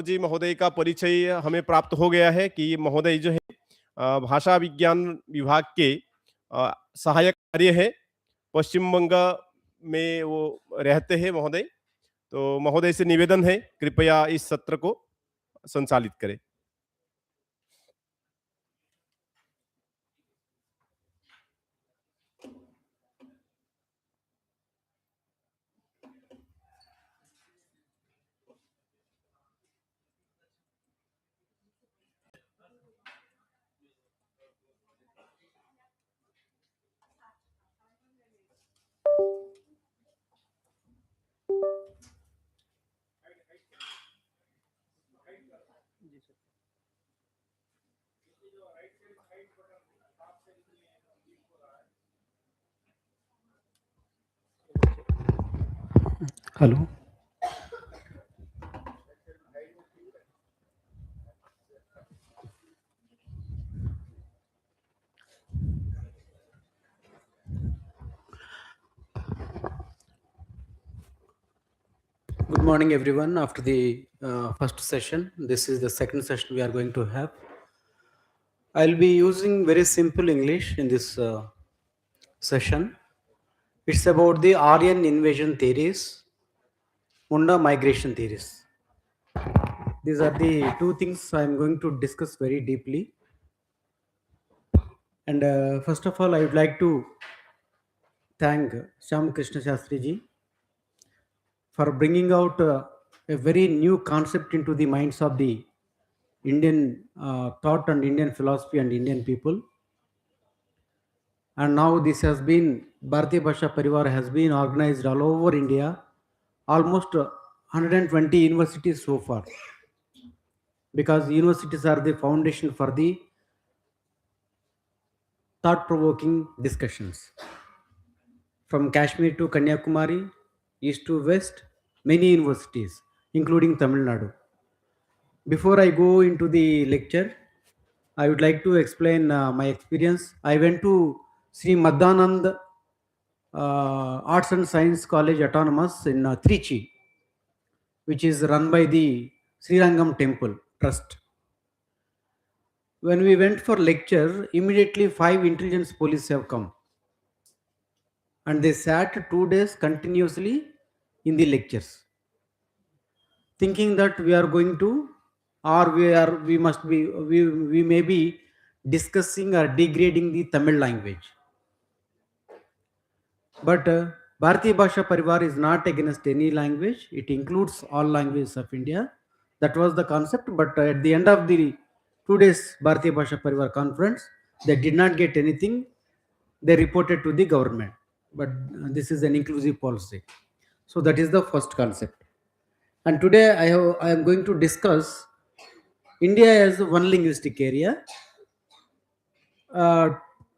जी महोदय का परिचय हमें प्राप्त हो गया है कि महोदय जो है भाषा विज्ञान विभाग के सहायक कार्य है। पश्चिम बंग में वो रहते हैं महोदय। तो महोदय से निवेदन है कृपया इस सत्र को संचालित करें। Hello. Good morning, everyone. After the first session, this is the second session we are going to have. I'll be using very simple English in this session. It's about the Aryan invasion theories, Munda migration theories. These are the two things I'm going to discuss very deeply. And first of all, I would like to thank Shyam Krishna Shastri ji for bringing out a very new concept into the minds of the Indian thought and Indian philosophy and Indian people. And now this has been, Bharatiya Bhasha Pariwar has been organized all over India, almost 120 universities so far. Because universities are the foundation for the thought-provoking discussions. From Kashmir to Kanyakumari, east to west, many universities, including Tamil Nadu. Before I go into the lecture, I would like to explain my experience. I went to Sri Madhanand Arts and Science College Autonomous in Trichy, which is run by the Sri Rangam Temple Trust. When we went for lecture, immediately 5 intelligence police have come. And they sat 2 days continuously in the lectures, thinking that we are going to, or we may be discussing or degrading the Tamil language. But Bharatiya Bhasha Parivar is not against any language. It includes all languages of India. That was the concept. But at the end of the 2 days Bharatiya Bhasha Parivar conference, they did not get anything. They reported to the government. But this is an inclusive policy. So that is the first concept. And today I am going to discuss India as one linguistic area. Uh,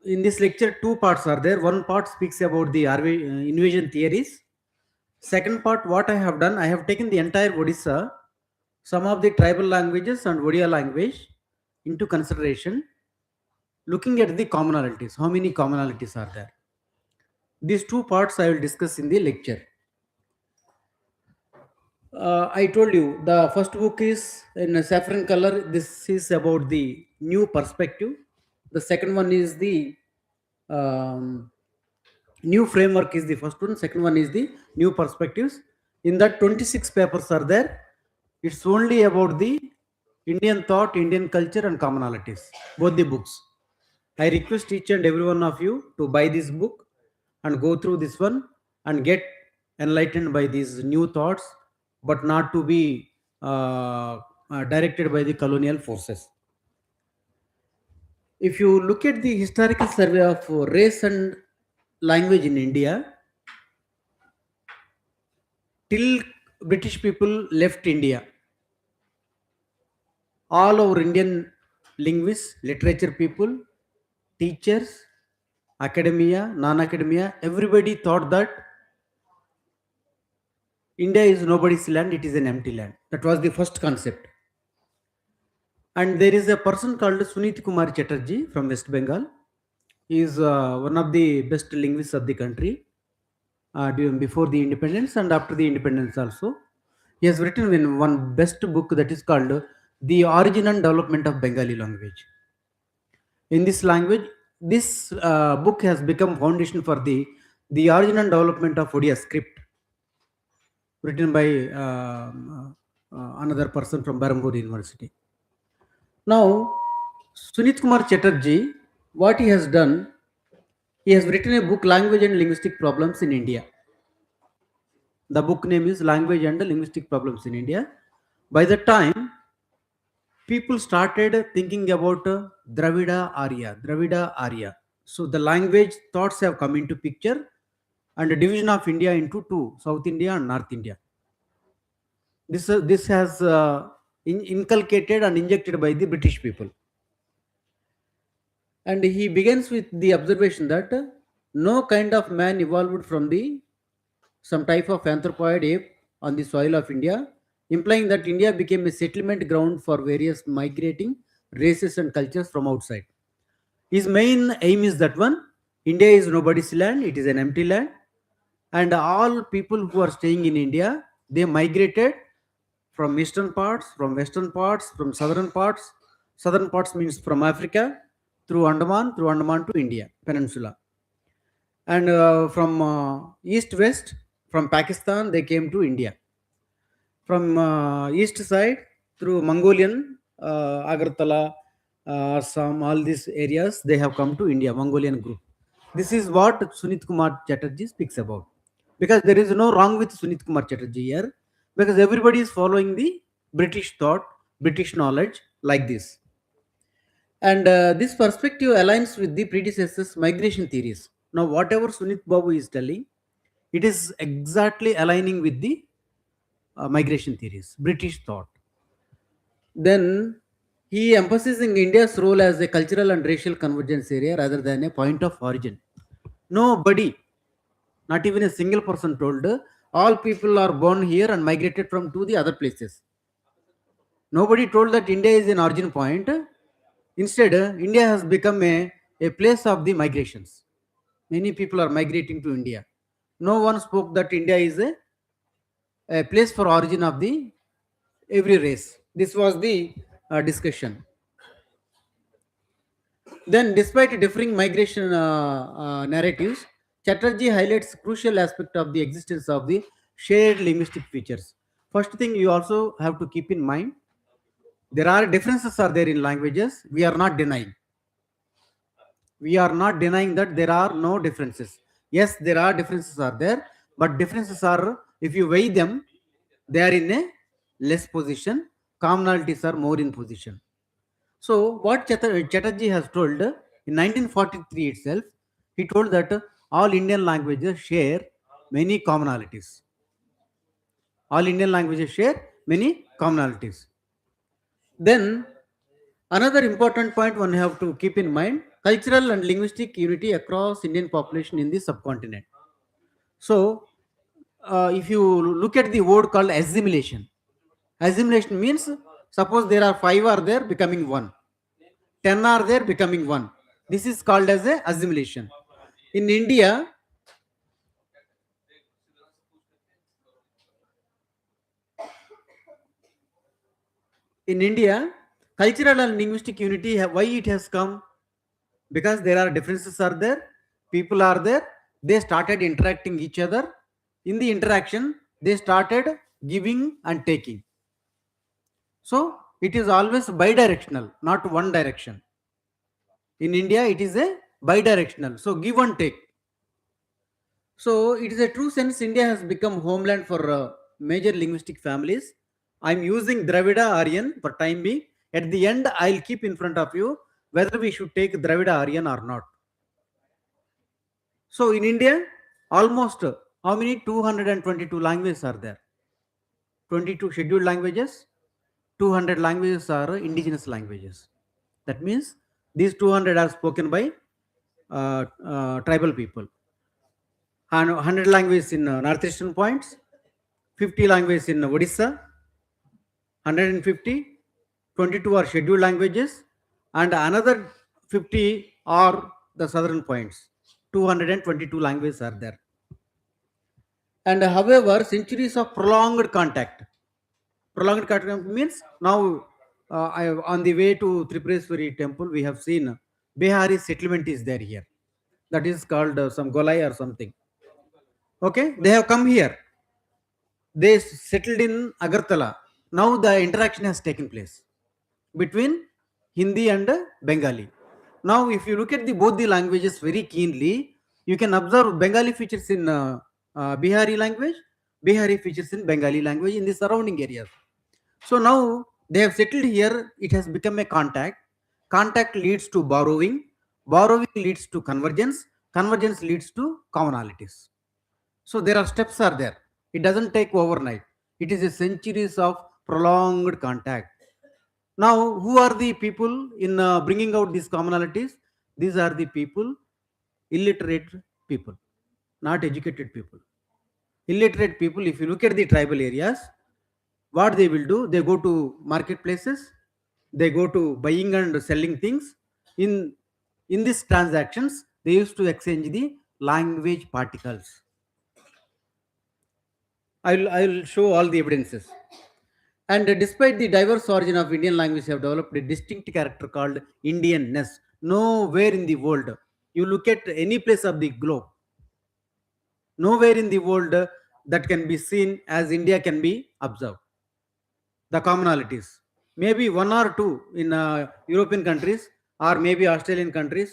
in this lecture, two parts are there. One part speaks about the invasion theories. Second part, what I have done, I have taken the entire Odisha, some of the tribal languages and Odia language into consideration, looking at the commonalities. How many commonalities are there? These two parts I will discuss in the lecture. I told you the first book is in a saffron color. This is about the new perspective. The second one is the new framework is the first one. Second one is the new perspectives. In that 26 papers are there. It's only about the Indian thought, Indian culture and commonalities. Both the books. I request each and every one of you to buy this book and go through this one and get enlightened by these new thoughts, but not to be directed by the colonial forces. If you look at the historical survey of race and language in India, till British people left India, all our Indian linguists, literature people, teachers, academia, non-academia, everybody thought that India is nobody's land, it is an empty land. That was the first concept. And there is a person called Sunit Kumar Chatterjee from West Bengal. He is one of the best linguists of the country before the independence and after the independence also. He has written in one best book that is called The Origin and Development of Bengali Language. In this language, this book has become foundation for the origin and development of Odia script, written by another person from Barampur University. Now, Sunit Kumar Chatterjee, what he has done, he has written a book, Language and Linguistic Problems in India. The book name is Language and Linguistic Problems in India. By the time people started thinking about Dravida Arya. So the language thoughts have come into picture, and the division of India into two, South India and North India. This has inculcated and injected by the British people. And he begins with the observation that no kind of man evolved from the some type of anthropoid ape on the soil of India, implying that India became a settlement ground for various migrating races and cultures from outside. His main aim is that one, India is nobody's land, it is an empty land, and all people who are staying in India, they migrated from eastern parts, from western parts, from southern parts. Southern parts means from Africa, through Andaman to India peninsula, and from east west, from Pakistan they came to India. From east side through Mongolian, Agartala, Assam, all these areas, they have come to India, Mongolian group. This is what Sunit Kumar Chatterjee speaks about. Because there is no wrong with Sunit Kumar Chatterjee here, because everybody is following the British thought, British knowledge like this. And this perspective aligns with the predecessors' migration theories. Now, whatever Sunit Babu is telling, it is exactly aligning with the migration theories, British thought. Then he emphasizing India's role as a cultural and racial convergence area rather than a point of origin. Nobody, not even a single person told all people are born here and migrated from to the other places. Nobody told that India is an origin point. Instead, India has become a place of the migrations. Many people are migrating to India. No one spoke that India is a place for origin of the every race. This was the discussion. Then, despite differing migration narratives, Chatterjee highlights crucial aspect of the existence of the shared linguistic features. First thing you also have to keep in mind, there are differences are there in languages. We are not denying. We are not denying that there are no differences. Yes, there are differences are there, but differences are, if you weigh them, they are in a less position. Commonalities are more in position. So what Chatterjee has told in 1943 itself, he told that all Indian languages share many commonalities. All Indian languages share many commonalities. Then another important point one have to keep in mind, cultural and linguistic unity across Indian population in the subcontinent. So if you look at the word called assimilation, assimilation means suppose there are 5 are there becoming 1. 10 are there becoming 1. This is called as a assimilation. In India, cultural and linguistic unity, why it has come? Because there are differences are there, people are there, they started interacting each other. In the interaction, they started giving and taking. So it is always bidirectional, not one direction. In India, it is a bidirectional. So give and take. So it is a true sense India has become homeland for major linguistic families. I'm using Dravida Aryan for time being. At the end, I'll keep in front of you whether we should take Dravida Aryan or not. So in India, almost how many 222 languages are there? 22 scheduled languages, 200 languages are indigenous languages. That means these 200 are spoken by tribal people. And 100 languages in northeastern points, 50 languages in Odisha, 150, 22 are scheduled languages, and another 50 are the southern points. 222 languages are there. And however, centuries of prolonged contact. Prolonged contact means now on the way to Tripureshwari temple, we have seen Bihari settlement is there here. That is called some Golai or something. Okay, they have come here. They settled in Agartala. Now the interaction has taken place between Hindi and Bengali. Now, if you look at both the languages very keenly, you can observe Bengali features in Bihari language, Bihari features in Bengali language in the surrounding areas. So now they have settled here. It has become a contact. Contact leads to borrowing. Borrowing leads to convergence. Convergence leads to commonalities. So there are steps are there. It doesn't take overnight. It is a centuries of prolonged contact. Now, who are the people in bringing out these commonalities? These are the people, illiterate people, not educated people. Illiterate people, if you look at the tribal areas, what they will do, they go to marketplaces, they go to buying and selling things. In these transactions, they used to exchange the language particles. I will show all the evidences. And despite the diverse origin of Indian language, have developed a distinct character called Indianness. Nowhere in the world, you look at any place of the globe, nowhere in the world that can be seen as India can be observed. The commonalities, maybe one or two in European countries, or maybe Australian countries,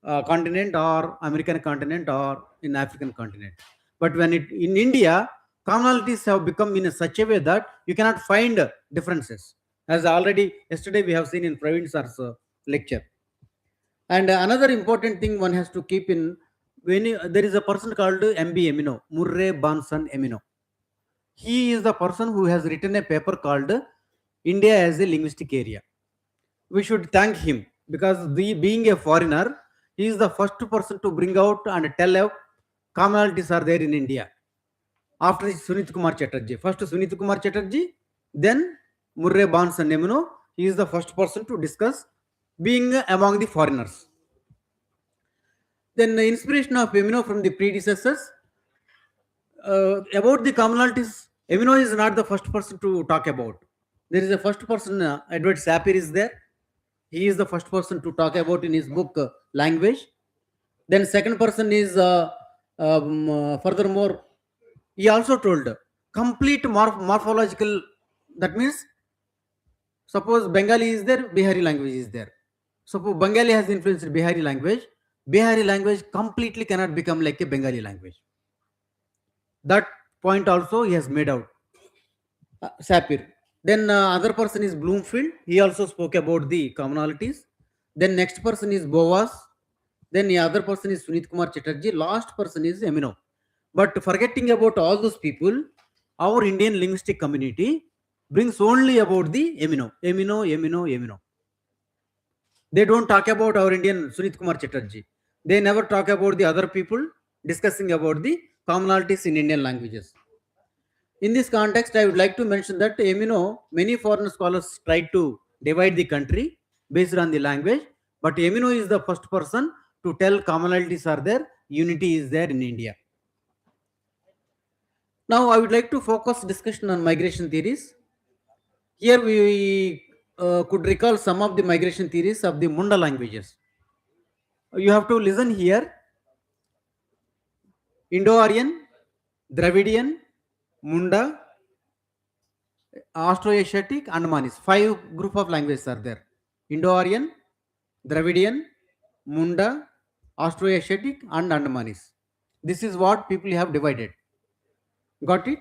continent, or American continent, or in African continent. But when it in India, commonalities have become in such a way that you cannot find differences. As already yesterday we have seen in Praveen sir's lecture. And another important thing one has to keep in, there is a person called MB Emino, Murray Banson Emino. He is the person who has written a paper called India as a Linguistic Area. We should thank him because being a foreigner, he is the first person to bring out and tell how commonalities are there in India. After Sunit Kumar Chatterjee, first Sunit Kumar Chatterjee, then Murray Barnes and Emino, he is the first person to discuss being among the foreigners. Then the inspiration of Emino from the predecessors, about the commonalities, Emino is not the first person to talk about. There is a first person, Edward Sapir is there. He is the first person to talk about in his book Language. Then second person is furthermore, he also told complete morphological. That means, suppose Bengali is there, Bihari language is there. Suppose Bengali has influenced Bihari language completely cannot become like a Bengali language. That point also he has made out. Sapir. Then other person is Bloomfield. He also spoke about the commonalities. Then next person is Boas. Then the other person is Sunit Kumar Chatterjee. Last person is Emino. But forgetting about all those people, our Indian linguistic community brings only about the Emino. They don't talk about our Indian Sunit Kumar Chatterjee. They never talk about the other people discussing about the commonalities in Indian languages. In this context, I would like to mention that many foreign scholars tried to divide the country based on the language, but Emino is the first person to tell commonalities are there, unity is there in India. Now, I would like to focus discussion on migration theories. Here we could recall some of the migration theories of the Munda languages. You have to listen here. Indo-Aryan, Dravidian, Munda, Austroasiatic, Andamanese. 5 group of languages are there. Indo-Aryan, Dravidian, Munda, Austroasiatic, and Andamanese. This is what people have divided. Got it?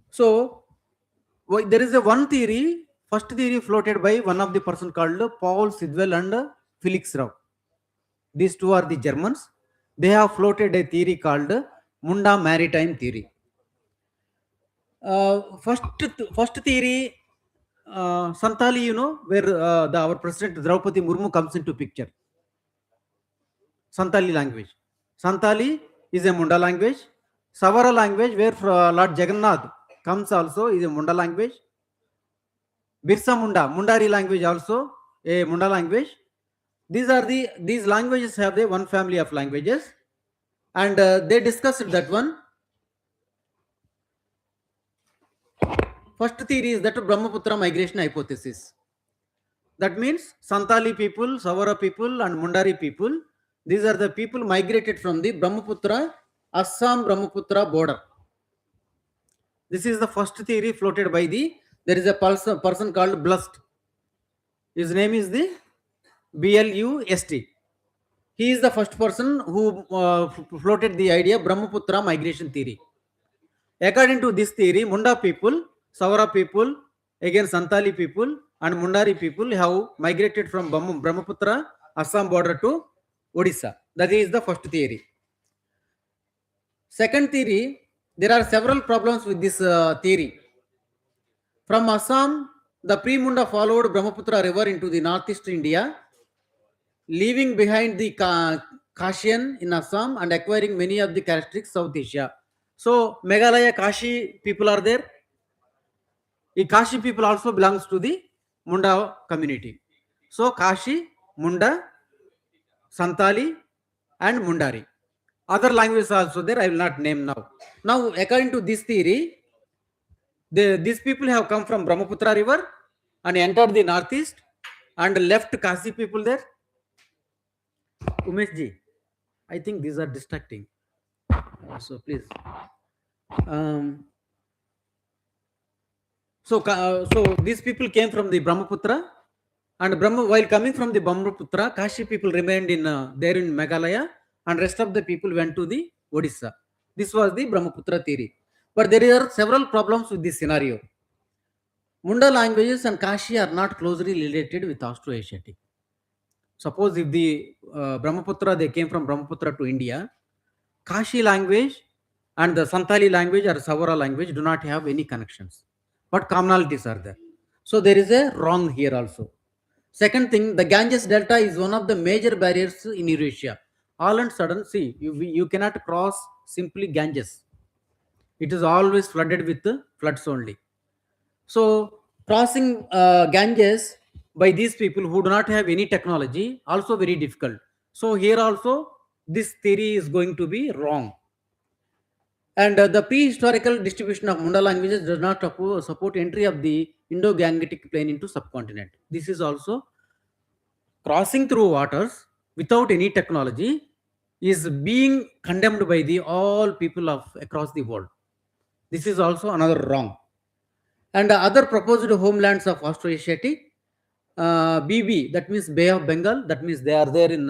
So there is a one theory. First theory floated by one of the person called Paul Sidwell and Felix Rao. These two are the Germans. They have floated a theory called Munda Maritime Theory. First theory, Santali, where our President Draupadi Murmu comes into picture. Santali language. Santali is a Munda language. Savara language, where Lord Jagannath comes also, is a Munda language. Birsa Munda, Mundari language also a Munda language. These languages have one family of languages, and they discussed that one. First theory is that Brahmaputra migration hypothesis. That means Santali people, Savara people, and Mundari people. These are the people migrated from the Brahmaputra, Assam Brahmaputra border. This is the first theory floated by there is a person called Blust. His name is the Blust. He is the first person who floated the idea Brahmaputra migration theory. According to this theory, Munda people, Savara people, again Santali people and Mundari people have migrated from Brahmaputra, Assam border to Odisha. That is the first theory. Second theory, there are several problems with this theory. From Assam, the pre-Munda followed Brahmaputra river into the northeast India, leaving behind the Kashian in Assam and acquiring many of the characteristics of South Asia. So, Meghalaya Kashi people are there. The Kashi people also belongs to the Munda community. So, Kashi, Munda, Santali and Mundari. Other languages are also there, I will not name now. Now, according to this theory, these people have come from Brahmaputra river and entered the northeast and left Kasi people there. Umesh ji, I think these are distracting. So please. So these people came from the Brahmaputra, and while coming from the Brahmaputra, Kashi people remained in there in Meghalaya, and rest of the people went to the Odisha. This was the Brahmaputra theory. But there are several problems with this scenario. Munda languages and Kashi are not closely related with Austroasiatic. Suppose if the Brahmaputra, they came from Brahmaputra to India, Kashi language and the Santali language or Savara language do not have any connections, but commonalities are there. So there is a wrong here also. Second thing, the Ganges Delta is one of the major barriers in Eurasia. All and sudden, see, you cannot cross simply Ganges. It is always flooded with floods only. So crossing Ganges by these people who do not have any technology also very difficult. So here also this theory is going to be wrong. And the prehistorical distribution of Munda languages does not support entry of the Indo-Gangetic plain into subcontinent. This is also crossing through waters without any technology is being condemned by the all people of across the world. This is also another wrong. And the other proposed homelands of Austroasiatic, BB, that means Bay of Bengal, that means they are there in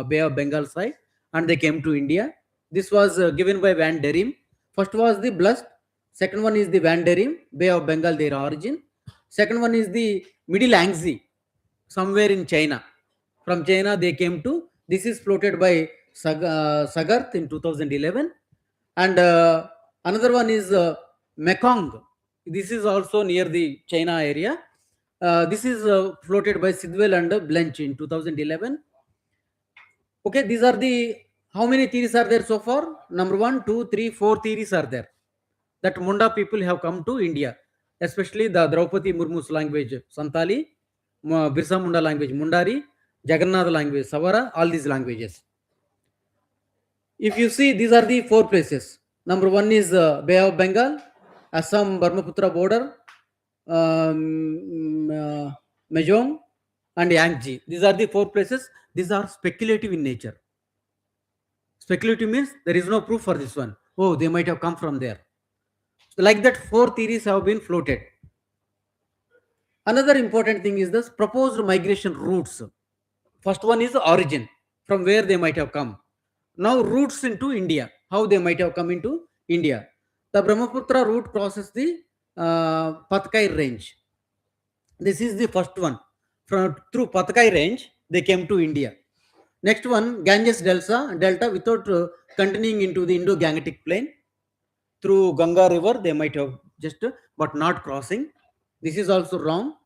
Bay of Bengal side, and they came to India. This was given by Van der Heem. First was the Blust, second one is the Van der Heem, Bay of Bengal, their origin. Second one is the Middle Yangtze, somewhere in China. From China, they came to, this is floated by Sagarth in 2011. And another one is Mekong. This is also near the China area. This is floated by Sidwell and Blench in 2011. Okay, these are the, how many theories are there so far? Number 1, 2, 3, 4 theories are there. That Munda people have come to India, especially the Draupadi Murmu's language, Santali, Birsa Munda language, Mundari, Jagannath language, Savara, all these languages. If you see, these are the 4 places. Number 1 is Bay of Bengal, Assam Brahmaputra border, Mejong and Yangtze. These are the 4 places. These are speculative in nature. Speculative means there is no proof for this one. Oh, they might have come from there. So like that, 4 theories have been floated. Another important thing is this proposed migration routes. First one is origin, from where they might have come. Now routes into India, how they might have come into India. The Brahmaputra route crosses the Patkai range. This is the first one. Through Patkai range, they came to India. Next one, Ganges Delta without continuing into the Indo-Gangetic plain. Through Ganga river, they might have just, but not crossing. This is also wrong.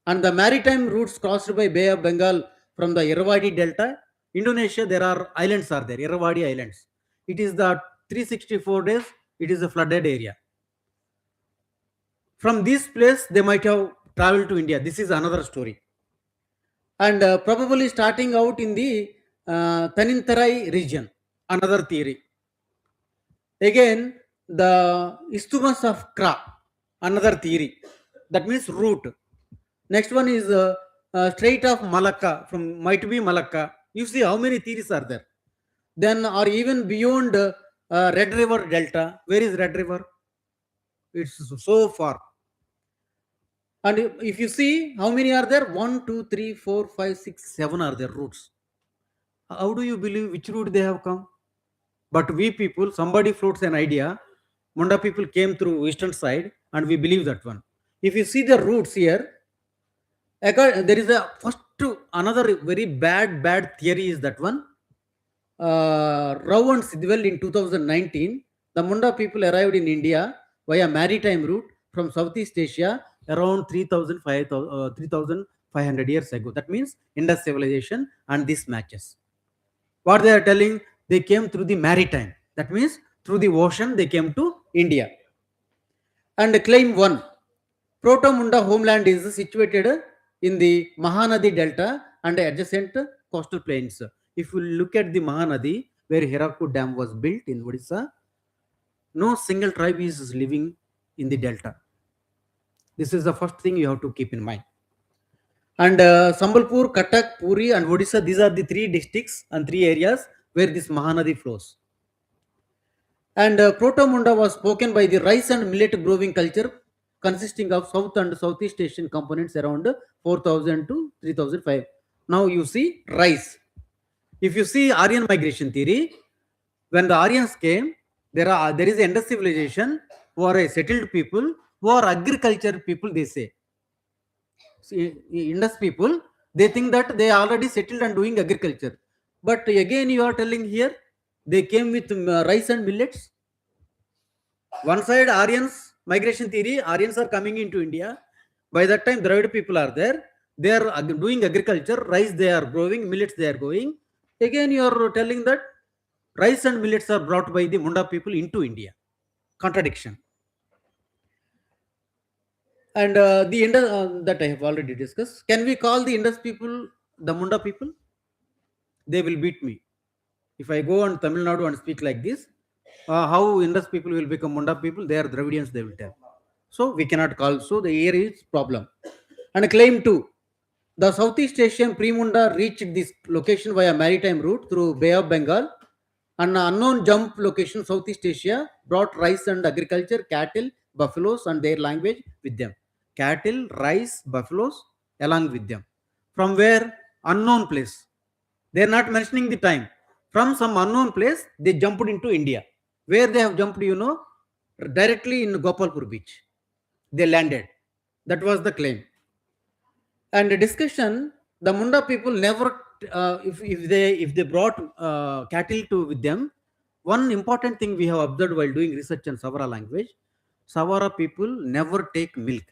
And the maritime routes crossed by Bay of Bengal from the Irrawaddy Delta. Indonesia, there are islands are there, Irrawaddy Islands. It is the 364 days, it is a flooded area. From this place, they might have traveled to India. This is another story. And probably starting out in the Tanintarai region, another theory. Again, the Isthmus of Kra, another theory. That means route. Next one is Strait of Malacca, from might be Malacca. You see how many theories are there. Then, or even beyond Red River Delta. Where is Red River? It's so far. And if you see how many are there, 1, 2, 3, 4, 5, 6, 7 are there routes. How do you believe which route they have come? But we people, somebody floats an idea. Munda people came through eastern side, and we believe that one. If you see the routes here, there is a first another very bad theory is that one. Rao and Sidwell in 2019, the Munda people arrived in India via maritime route from Southeast Asia around 3,500 years ago. That means Indus civilization, and this matches. What they are telling, they came through the maritime. That means through the ocean they came to India. And claim 1, Proto-Munda homeland is situated in the Mahanadi Delta and adjacent coastal plains. If you look at the Mahanadi, where Hirakud Dam was built in Odisha, no single tribe is living in the delta. This is the first thing you have to keep in mind. And Sambalpur, Cuttack, Puri and Odisha, these are the 3 districts and 3 areas where this Mahanadi flows. And Proto-Munda was spoken by the rice and millet growing culture consisting of South and Southeast Asian components around 4,000 to 3,005. Now you see rice. If you see Aryan migration theory, when the Aryans came, there is a Indus civilization who are a settled people, who are agriculture people, they say. See, Indus people, they think that they are already settled and doing agriculture. But again, you are telling here, they came with rice and millets. One side, Aryans migration theory, Aryans are coming into India. By that time, Dravid people are there. They are doing agriculture, rice they are growing, millets they are growing. Again, you are telling that rice and millets are brought by the Munda people into India. Contradiction. And the Indus that I have already discussed. Can we call the Indus people the Munda people? They will beat me. If I go on Tamil Nadu and speak like this, how Indus people will become Munda people? They are Dravidians, they will tell. So we cannot call. So the here is problem. And claim 2. The Southeast Asian pre-Munda reached this location via maritime route through Bay of Bengal. An unknown jump location, Southeast Asia, brought rice and agriculture, cattle, buffaloes, and their language with them. Cattle, rice, buffaloes, along with them. From where? Unknown place. They are not mentioning the time. From some unknown place, they jumped into India. Where they have jumped, directly in Gopalpur beach. They landed. That was the claim. And the discussion, the Munda people never, if they brought cattle with them, one important thing we have observed while doing research on Savara language, Savara people never take milk.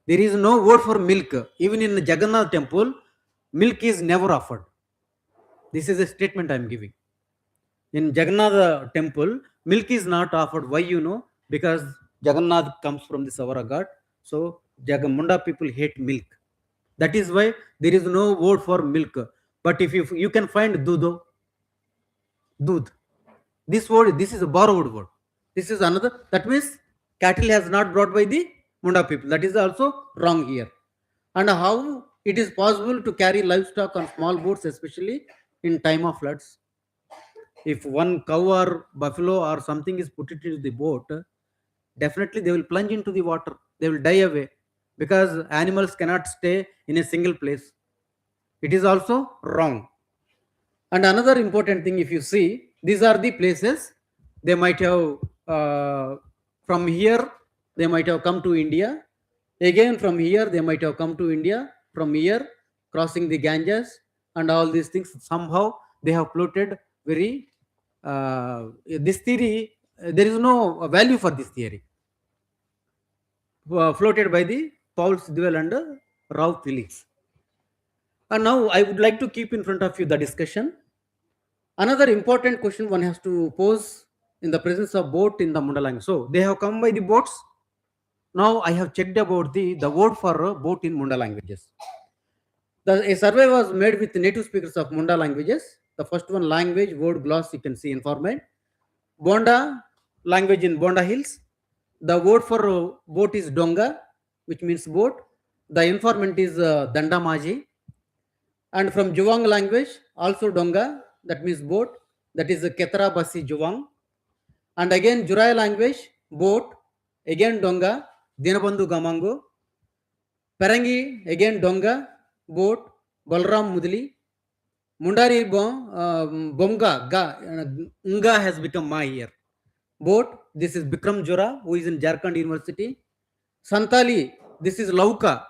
There is no word for milk. Even in the Jagannath temple, milk is never offered. This is a statement I am giving. In Jagannath temple, milk is not offered. Why Because Jagannath comes from the Savara god. So Munda people hate milk. That is why there is no word for milk. But if you can find dudo, dud. This word, this is a borrowed word. This is another. That means cattle has not brought by the Munda people. That is also wrong here. And how it is possible to carry livestock on small boats, especially in time of floods. If one cow or buffalo or something is put into the boat, definitely they will plunge into the water. They will die away because animals cannot stay in a single place. It is also wrong. And another important thing, if you see, these are the places they might have, from here, they might have come to India. Again, from here, they might have come to India. From here, crossing the Ganges and all these things. Somehow, they have floated very, this theory, there is no value for this theory. Floated by the Paul Sidwell and Rao Felix. And now I would like to keep in front of you the discussion. Another important question one has to pose in the presence of boat in the Munda language. So they have come by the boats. Now I have checked about the word for boat in Munda languages. A survey was made with native speakers of Munda languages. The first one, language, word, gloss, you can see in format. Bonda, language in Bonda Hills. The word for boat is donga, which means boat. The informant is dandamaji. And from Juvang language, also donga, that means boat. That is Ketara Basi Juvang. And again, Jurai language, boat. Again, donga, Dinabandhu Gamango. Parangi, again, donga, boat. Balram Mudli. Mundari Bonga, Nga has become Ma here. Boat, this is Bikram Jura, who is in Jharkhand University. Santali, this is Lauka.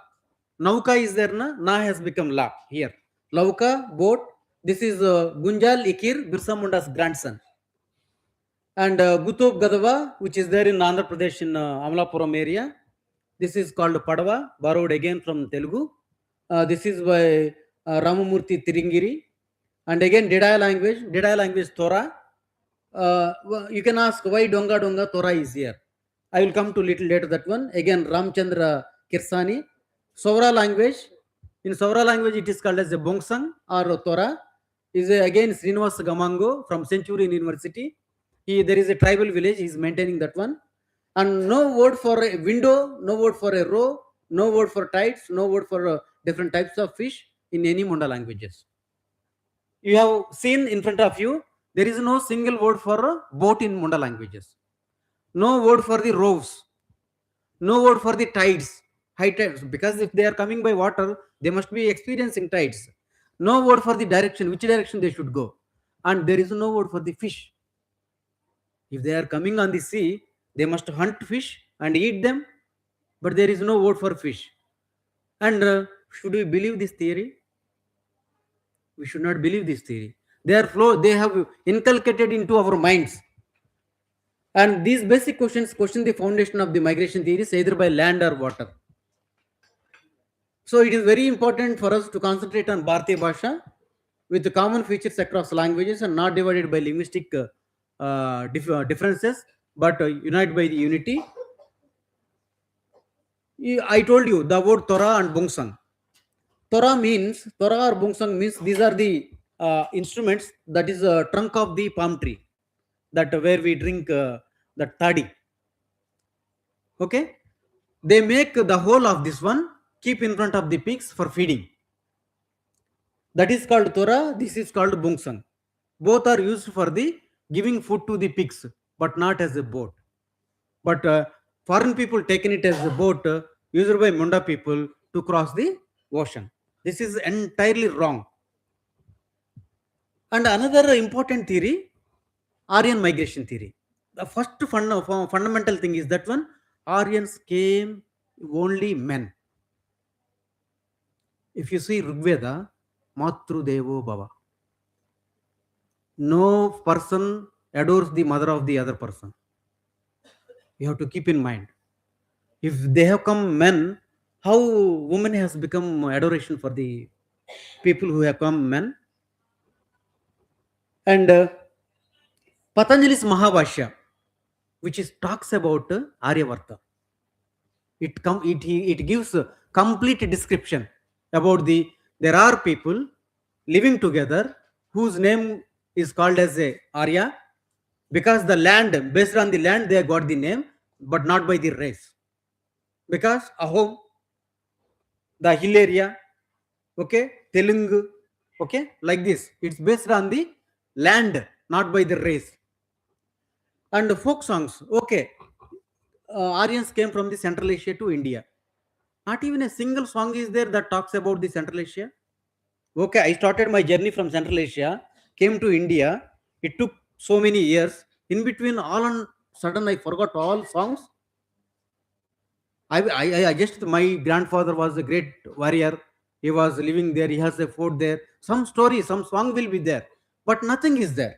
Nauka is there, na has become La here. Lauka, boat, this is Gunjal Ikir, Birsa Munda's grandson. And Gutop Gadava, which is there in Andhra Pradesh in Amalapuram area. This is called Padava, borrowed again from Telugu. This is by Ramamurthy Tiringiri. And again, Dedaya language Torah. You can ask why Donga Torah is here. I will come to little later that one. Again, Ramchandra Kirsani. Saura language. In Saura language, it is called as a Bongsang or Torah. Is again Srinivas Gamango from Centurion University. There is a tribal village. He is maintaining that one. And no word for a window, no word for a row, no word for tides, no word for different types of fish in any Munda languages. You have seen in front of you, there is no single word for a boat in Munda languages. No word for the rows. No word for the tides, high tides. Because if they are coming by water, they must be experiencing tides. No word for the direction, which direction they should go. And there is no word for the fish. If they are coming on the sea, they must hunt fish and eat them. But there is no word for fish. And should we believe this theory? We should not believe this theory. They have inculcated into our minds. And these basic questions question the foundation of the migration theories either by land or water. So it is very important for us to concentrate on Bharatiya Bhasha with the common features across languages and not divided by linguistic differences, but united by the unity. I told you the word Torah and Bungsang. Torah or Bungsang means these are the instruments, that is a trunk of the palm tree, that where we drink the tadi. Okay, they make the whole of this one, keep in front of the pigs for feeding. That is called Torah. This is called Bungsang. Both are used for the giving food to the pigs, but not as a boat. But foreign people taken it as a boat used by Munda people to cross the ocean. This is entirely wrong. And another important theory, Aryan migration theory. The first fundamental thing is that one, Aryans came only men. If you see Rigveda, Matru Devo Bhava. No person adores the mother of the other person. You have to keep in mind. If they have come men, how woman has become adoration for the people who have come men? And Patanjali's Mahabhashya, which talks about Aryavarta. It gives a complete description about there are people living together whose name is called as a Arya, because the land, based on the land, they got the name, but not by the race. Because Ahom, the hill area, okay, Telungu, okay, like this. It's based on the land, not by the race. And folk songs, okay, Aryans came from the Central Asia to India. Not even a single song is there that talks about the Central Asia. Okay, I started my journey from Central Asia, came to India. It took so many years. In between, all on sudden, I forgot all songs. I just, my grandfather was a great warrior. He was living there. He has a fort there. Some story, some song will be there, but nothing is there.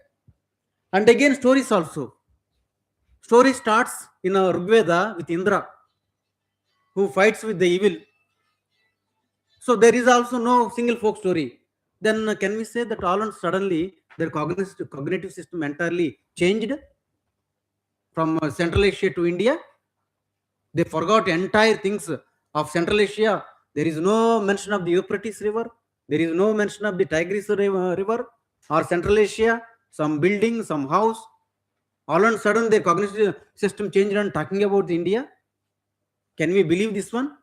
And again, stories also. Story starts in a Rigveda with Indra, who fights with the evil. So there is also no single folk story. Then can we say that all on suddenly their cognitive system entirely changed from Central Asia to India? They forgot entire things of Central Asia. There is no mention of the Euphrates River. There is no mention of the Tigris River or Central Asia, some building, some house, All of a sudden, their cognitive system changed and talking about India. Can we believe this one?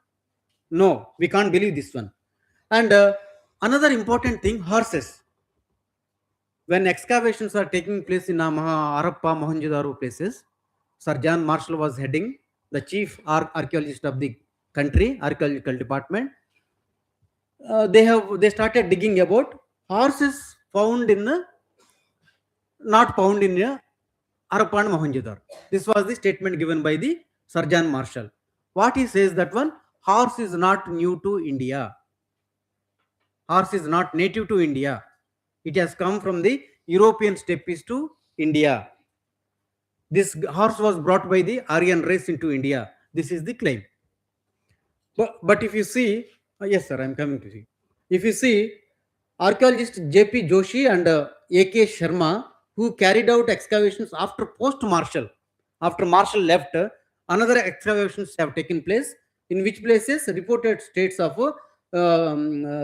No, we can't believe this one. And another important thing, horses. When excavations are taking place in Harappa, Mohenjo-daro places, Sir John Marshall was heading, the chief archaeologist of the country, archaeological department. They started digging about horses found in not found in Harappa and Mohenjo-daro. This was the statement given by the Sir John Marshall. What he says that one, horse is not new to India. Horse is not native to India. It has come from the European steppes to India. This horse was brought by the Aryan race into India. This is the claim. But if you see, yes sir, I am coming to see. If you see, archaeologist J.P. Joshi and A.K. Sharma, who carried out excavations after post-Marshall, after Marshall left, another excavations have taken place, in which places reported states of,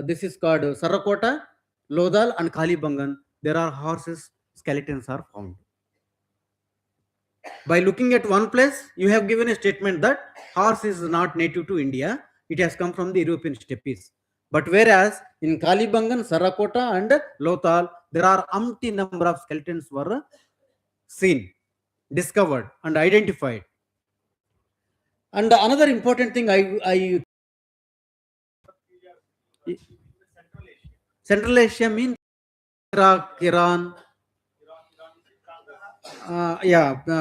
this is called Sarakota, Lodal and Kalibangan, there are horses, skeletons are found. By looking at one place, you have given a statement that horse is not native to India, it has come from the European steppes. But whereas in Kalibangan, Sarakota and Lothal, there are umpty number of skeletons were seen, discovered and identified. And another important thing Central Asia means Iraq, Iran,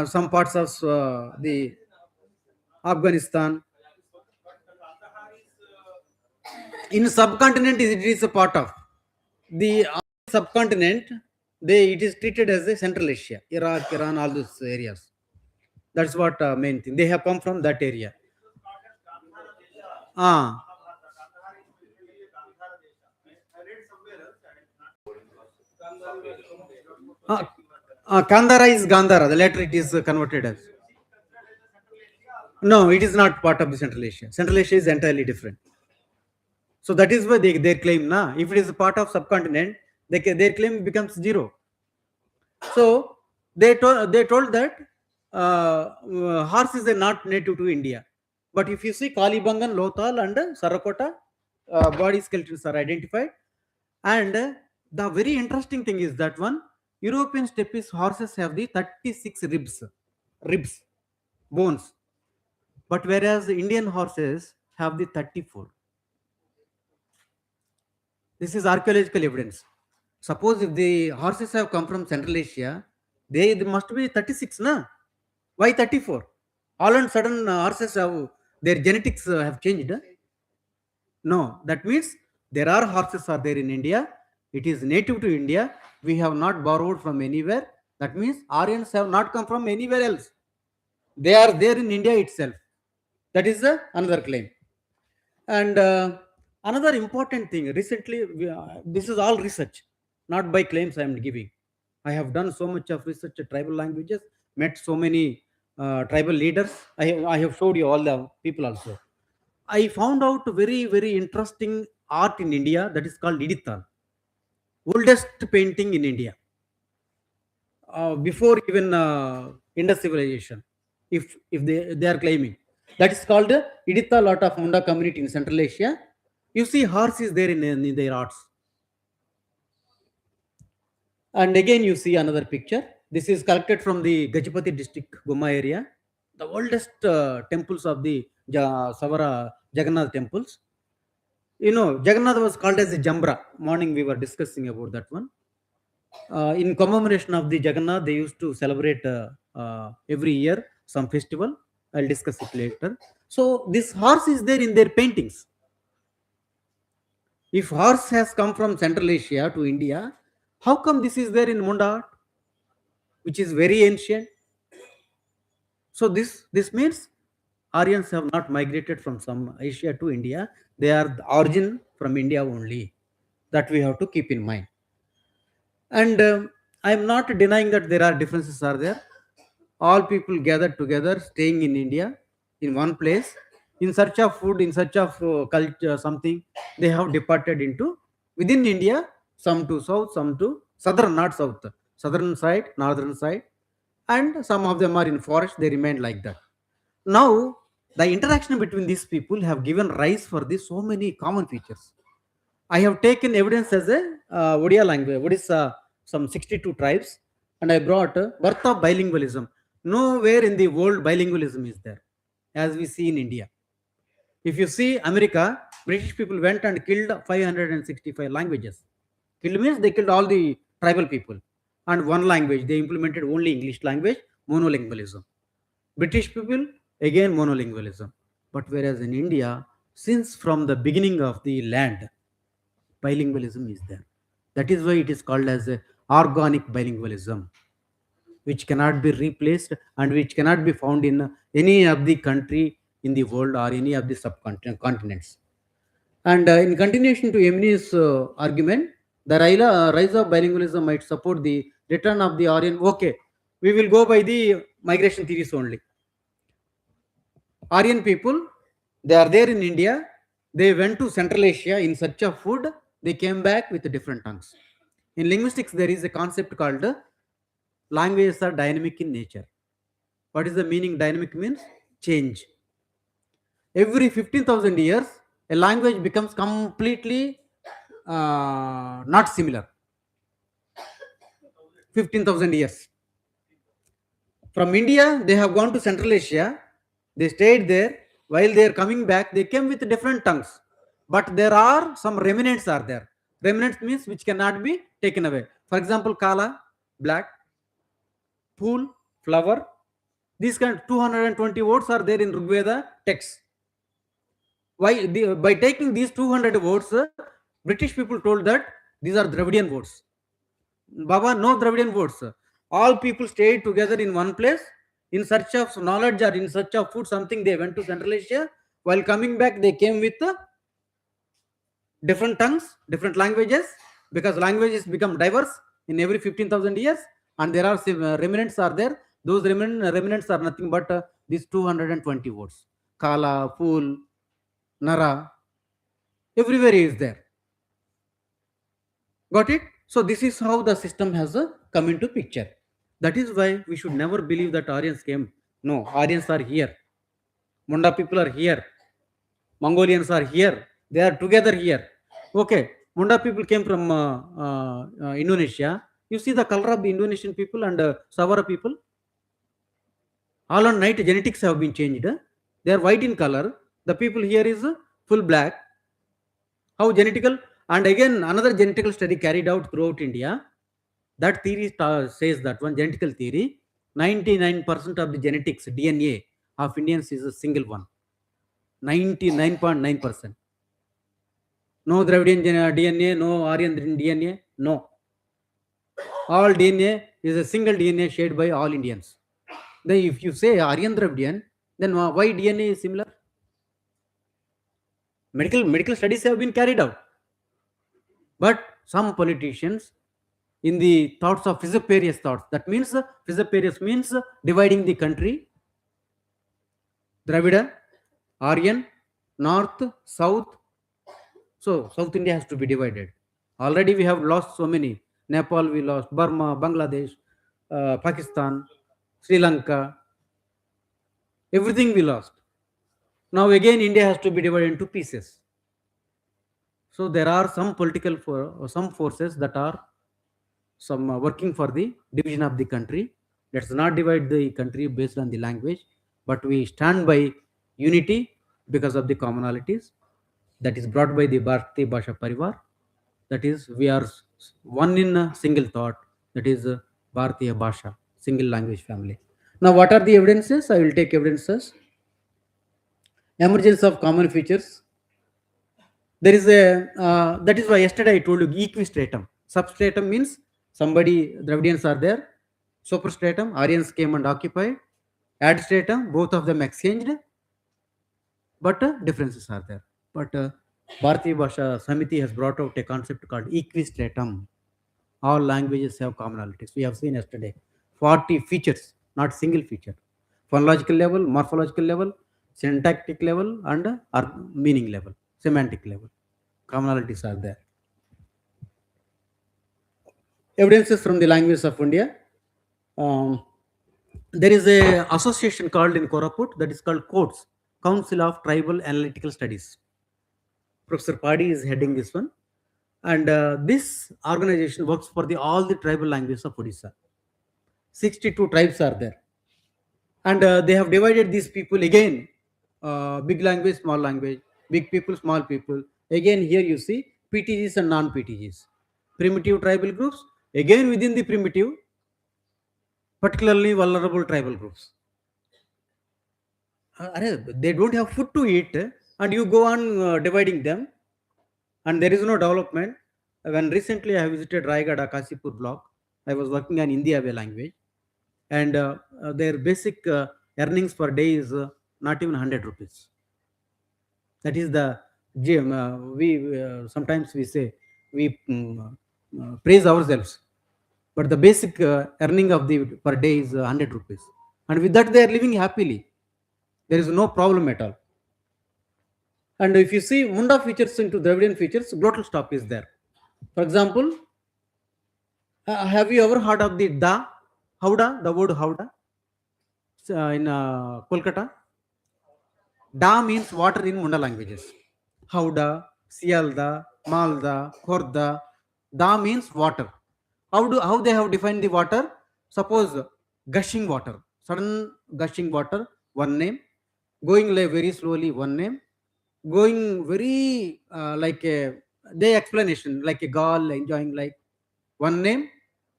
some parts of the Afghanistan. In subcontinent, it is a part of the subcontinent. It is treated as a Central Asia, Iraq, Iran, all those areas. That's what main thing. They have come from that area. Kandara is Gandhara. The later it is converted as. No, it is not part of the Central Asia. Central Asia is entirely different. So that is why their claim, na. If it is a part of subcontinent, their claim becomes zero. So they told that horse is not native to India. But if you see Kalibangan, Lothal and Sarakota, body skeletons are identified. And the very interesting thing is that one, European steppes horses have the 36 ribs, bones. But whereas the Indian horses have the 34. This is archaeological evidence. Suppose if the horses have come from Central Asia, they must be 36, na? Why 34? All of a sudden horses have, their genetics have changed. No, that means there are horses are there in India. It is native to India. We have not borrowed from anywhere. That means Aryans have not come from anywhere else. They are there in India itself. That is another claim. And another important thing, recently, this is all research, not by claims I am giving. I have done so much of research at tribal languages, met so many tribal leaders. I have showed you all the people also. I found out very, very interesting art in India that is called Idittal. Oldest painting in India. Before even Indus civilization, if they are claiming. That is called Idittal art of Munda community in Central Asia. You see horse is there in their arts. And again you see another picture. This is collected from the Gajapati district, Guma area. The oldest temples of the Savara Jagannath temples. You know, Jagannath was called as a Jambra. Morning we were discussing about that one. In commemoration of the Jagannath, they used to celebrate every year some festival. I'll discuss it later. So this horse is there in their paintings. If horse has come from Central Asia to India, how come this is there in Munda art, which is very ancient? So this means Aryans have not migrated from some Asia to India. They are the origin from India only. That we have to keep in mind. And I am not denying that there are differences are there. All people gathered together, staying in India, in one place, in search of food, in search of culture, something, they have departed into within India, some to south, some to southern, not south, southern side, northern side. and some of them are in forest, they remain like that. Now, the interaction between these people have given rise for this so many common features. I have taken evidence as a Odia language, Odisha, some 62 tribes, and I brought birth of bilingualism. Nowhere in the world bilingualism is there, as we see in India. If you see America, British people went and killed 565 languages. Killed means they killed all the tribal people. And one language, they implemented only English language, monolingualism. British people, again monolingualism. But whereas in India, since from the beginning of the land, bilingualism is there. That is why it is called as a organic bilingualism, which cannot be replaced and which cannot be found in any of the country in the world or any of the subcontinents. And in continuation to Emily's argument, the rise of bilingualism might support the return of the Aryan. Okay, we will go by the migration theories only. Aryan people, they are there in India. They went to Central Asia in search of food. They came back with different tongues. In linguistics, there is a concept called languages are dynamic in nature. What is the meaning? Dynamic means change. Every 15,000 years, a language becomes completely not similar. 15,000 years. From India, they have gone to Central Asia. They stayed there. While they are coming back, they came with different tongues. But there are some remnants are there. Remnants means which cannot be taken away. For example, Kala, black, pool, flower. These kind of 220 words are there in Rigveda text. By taking these 200 words, British people told that these are Dravidian words. Baba, no Dravidian words. All people stayed together in one place in search of knowledge or in search of food, something. They went to Central Asia. While coming back, they came with different tongues, different languages, because languages become diverse in every 15,000 years, and there are remnants are there. Those remnants are nothing but these 220 words. Kala, fool, Nara, everywhere is there. Got it? So this is how the system has come into picture. That is why we should never believe that Aryans came. No, Aryans are here. Munda people are here. Mongolians are here. They are together here. Okay, Munda people came from Indonesia. You see the color of the Indonesian people and Savara people. All on night genetics have been changed. They are white in color. The people here is full black. How genetical? And again, another genetical study carried out throughout India. That theory says that one genetical theory, 99% of the genetics DNA of Indians is a single one. 99.9%. No Dravidian DNA, no Aryan DNA, no. All DNA is a single DNA shared by all Indians. Then if you say Aryan Dravidian, then why DNA is similar? Medical studies have been carried out. But some politicians in the thoughts of Fissiparous thoughts, that means Fissiparous means dividing the country, Dravida, Aryan, North, South. So South India has to be divided. Already we have lost so many. Nepal we lost, Burma, Bangladesh, Pakistan, Sri Lanka. Everything we lost. Now again India has to be divided into pieces. So there are some some forces that are working for the division of the country. Let's not divide the country based on the language, but we stand by unity because of the commonalities that is brought by the Bharatiya Bhasha Pariwar. That is, we are one in a single thought. That is Bharatiya Bhasha, single language family. Now, what are the evidences? I will take evidences. Emergence of common features. There is that is why yesterday I told you equistratum. Substratum means somebody, Dravidians are there. Superstratum, Aryans came and occupied. Adstratum, both of them exchanged. But differences are there. But Bharatiya Bhasha Samiti has brought out a concept called equistratum. All languages have commonalities. We have seen yesterday 40 features, not single feature. Phonological level, morphological level, syntactic level, and meaning level, semantic level. Commonalities are there. Evidences from the languages of India. There is a association called in Koraput that is called COTS, Council of Tribal Analytical Studies. Professor Padi is heading this one, and this organization works for all the tribal languages of Odisha. 62 tribes are there, and they have divided these people again, big language, small language, big people, small people. Again, here you see PTGs and non-PTGs, primitive tribal groups. Again, within the primitive, particularly vulnerable tribal groups. They don't have food to eat, and you go on dividing them, and there is no development. When recently I visited Raigada Kasipur block, I was working on India Way language, and their basic earnings per day is not even 100 rupees. That is the gym. We sometimes we say we praise ourselves, but the basic earning of the per day is 100 rupees, and with that they are living happily. There is no problem at all. And if you see Munda features into Dravidian features, glottal stop is there. For example, have you ever heard of the da, howda, the word howda in Kolkata? Da means water in Munda languages. Howda, Sialda, Malda, Khorda. Da means water. How they have defined the water? Suppose gushing water, sudden gushing water, one name. Going very slowly, one name. Going very like a they explanation like a gall enjoying like one name.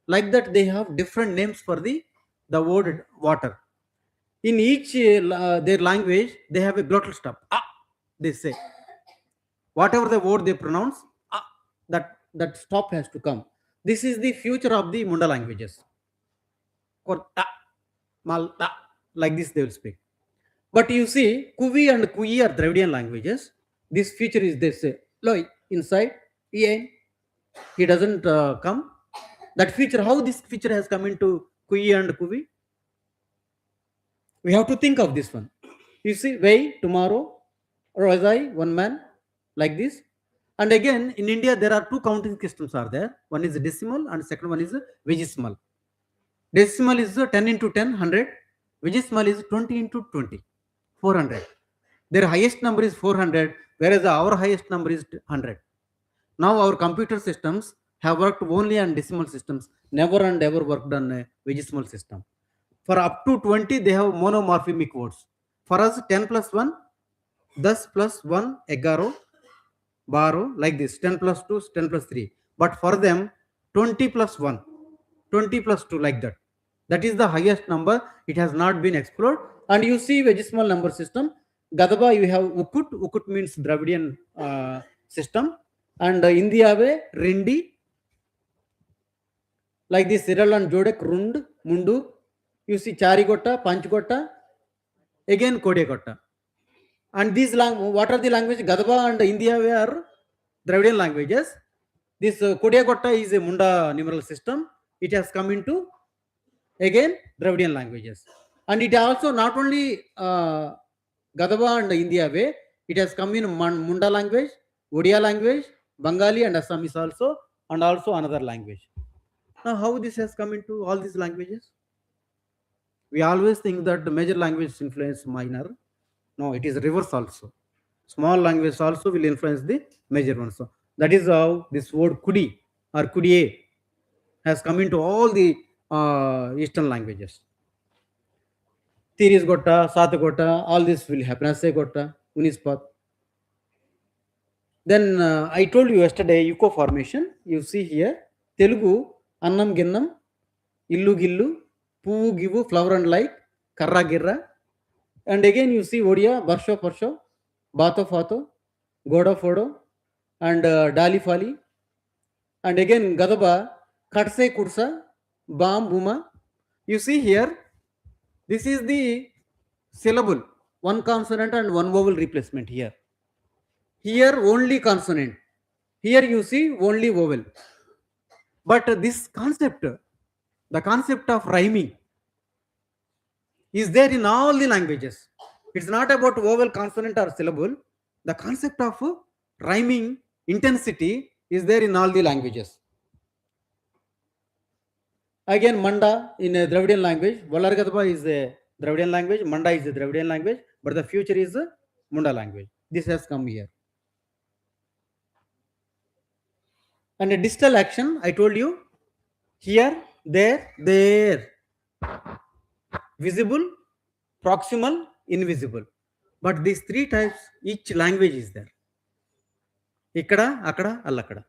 Like that they have different names for the word water. In each their language they have a glottal stop. Ah, they say whatever the word they pronounce, ah, that stop has to come. This is the future of the Munda languages. Korta, malta, like this they will speak. But you see, Kuvi and Kui are Dravidian languages. This feature is this loi inside, en. He doesn't come. That feature, how this feature has come into Kui and Kuvi? We have to think of this one. You see, way tomorrow, or as I one man, like this. And again, in India, there are two counting systems are there. One is decimal, and second one is vigesimal. Decimal is 10 into 10, 100. Vigesimal is 20 into 20, 400. Their highest number is 400, whereas our highest number is 100. Now our computer systems have worked only on decimal systems, never and ever worked on a vigesimal system. For up to 20, they have monomorphemic words. For us, 10 plus 1, 10 plus 1, 11, 12, like this, 10 plus 2, 10 plus 3. But for them, 20 plus 1, 20 plus 2, like that. That is the highest number. It has not been explored. And you see vigesimal number system. Gadaba, you have Ukut. Ukut means Dravidian system. And Indiave, Rindi. Like this, Cyril and Jodek, Rund, Mundu. You see Charigota, Panchgota. Again, Kodegota. And these what are the languages? Gadaba and Indiave are Dravidian languages. This Kodegota is a Munda numeral system. It has come into again Dravidian languages, and it also not only Gadaba and India way, it has come in Munda language, Odia language, Bengali and Assamese also, and also another language. Now how this has come into all these languages? We always think that the major language influence minor. No, it is reverse also. Small language also will influence the major one. So that is how this word kudi or kudie has come into all the Eastern languages. Tiris Gota, Sata Gota, all this will happen. Ase Gota, Unispat. Then I told you yesterday, Yuko formation. You see here, Telugu, Annam Ginnam, Illu Gillu, Poo Givu, flower and light, Karra Girra. And again you see Odia, Barsho Parsho, Bato Fato, Goda Fodo, and Dali Fali. And again Gadaba, Katse Kursa, Bam Buma. You see here, this is the syllable, one consonant and one vowel replacement here. Here only consonant. Here you see only vowel. But this concept, the concept of rhyming, is there in all the languages. It's not about vowel, consonant, or syllable. The concept of rhyming intensity is there in all the languages. Again, Manda in a Dravidian language. Valargadaba is a Dravidian language. Manda is a Dravidian language. But the future is a Munda language. This has come here. And a distal action, I told you, here, there. Visible, proximal, invisible. But these three types, each language is there. Ikkada, akada, allakada.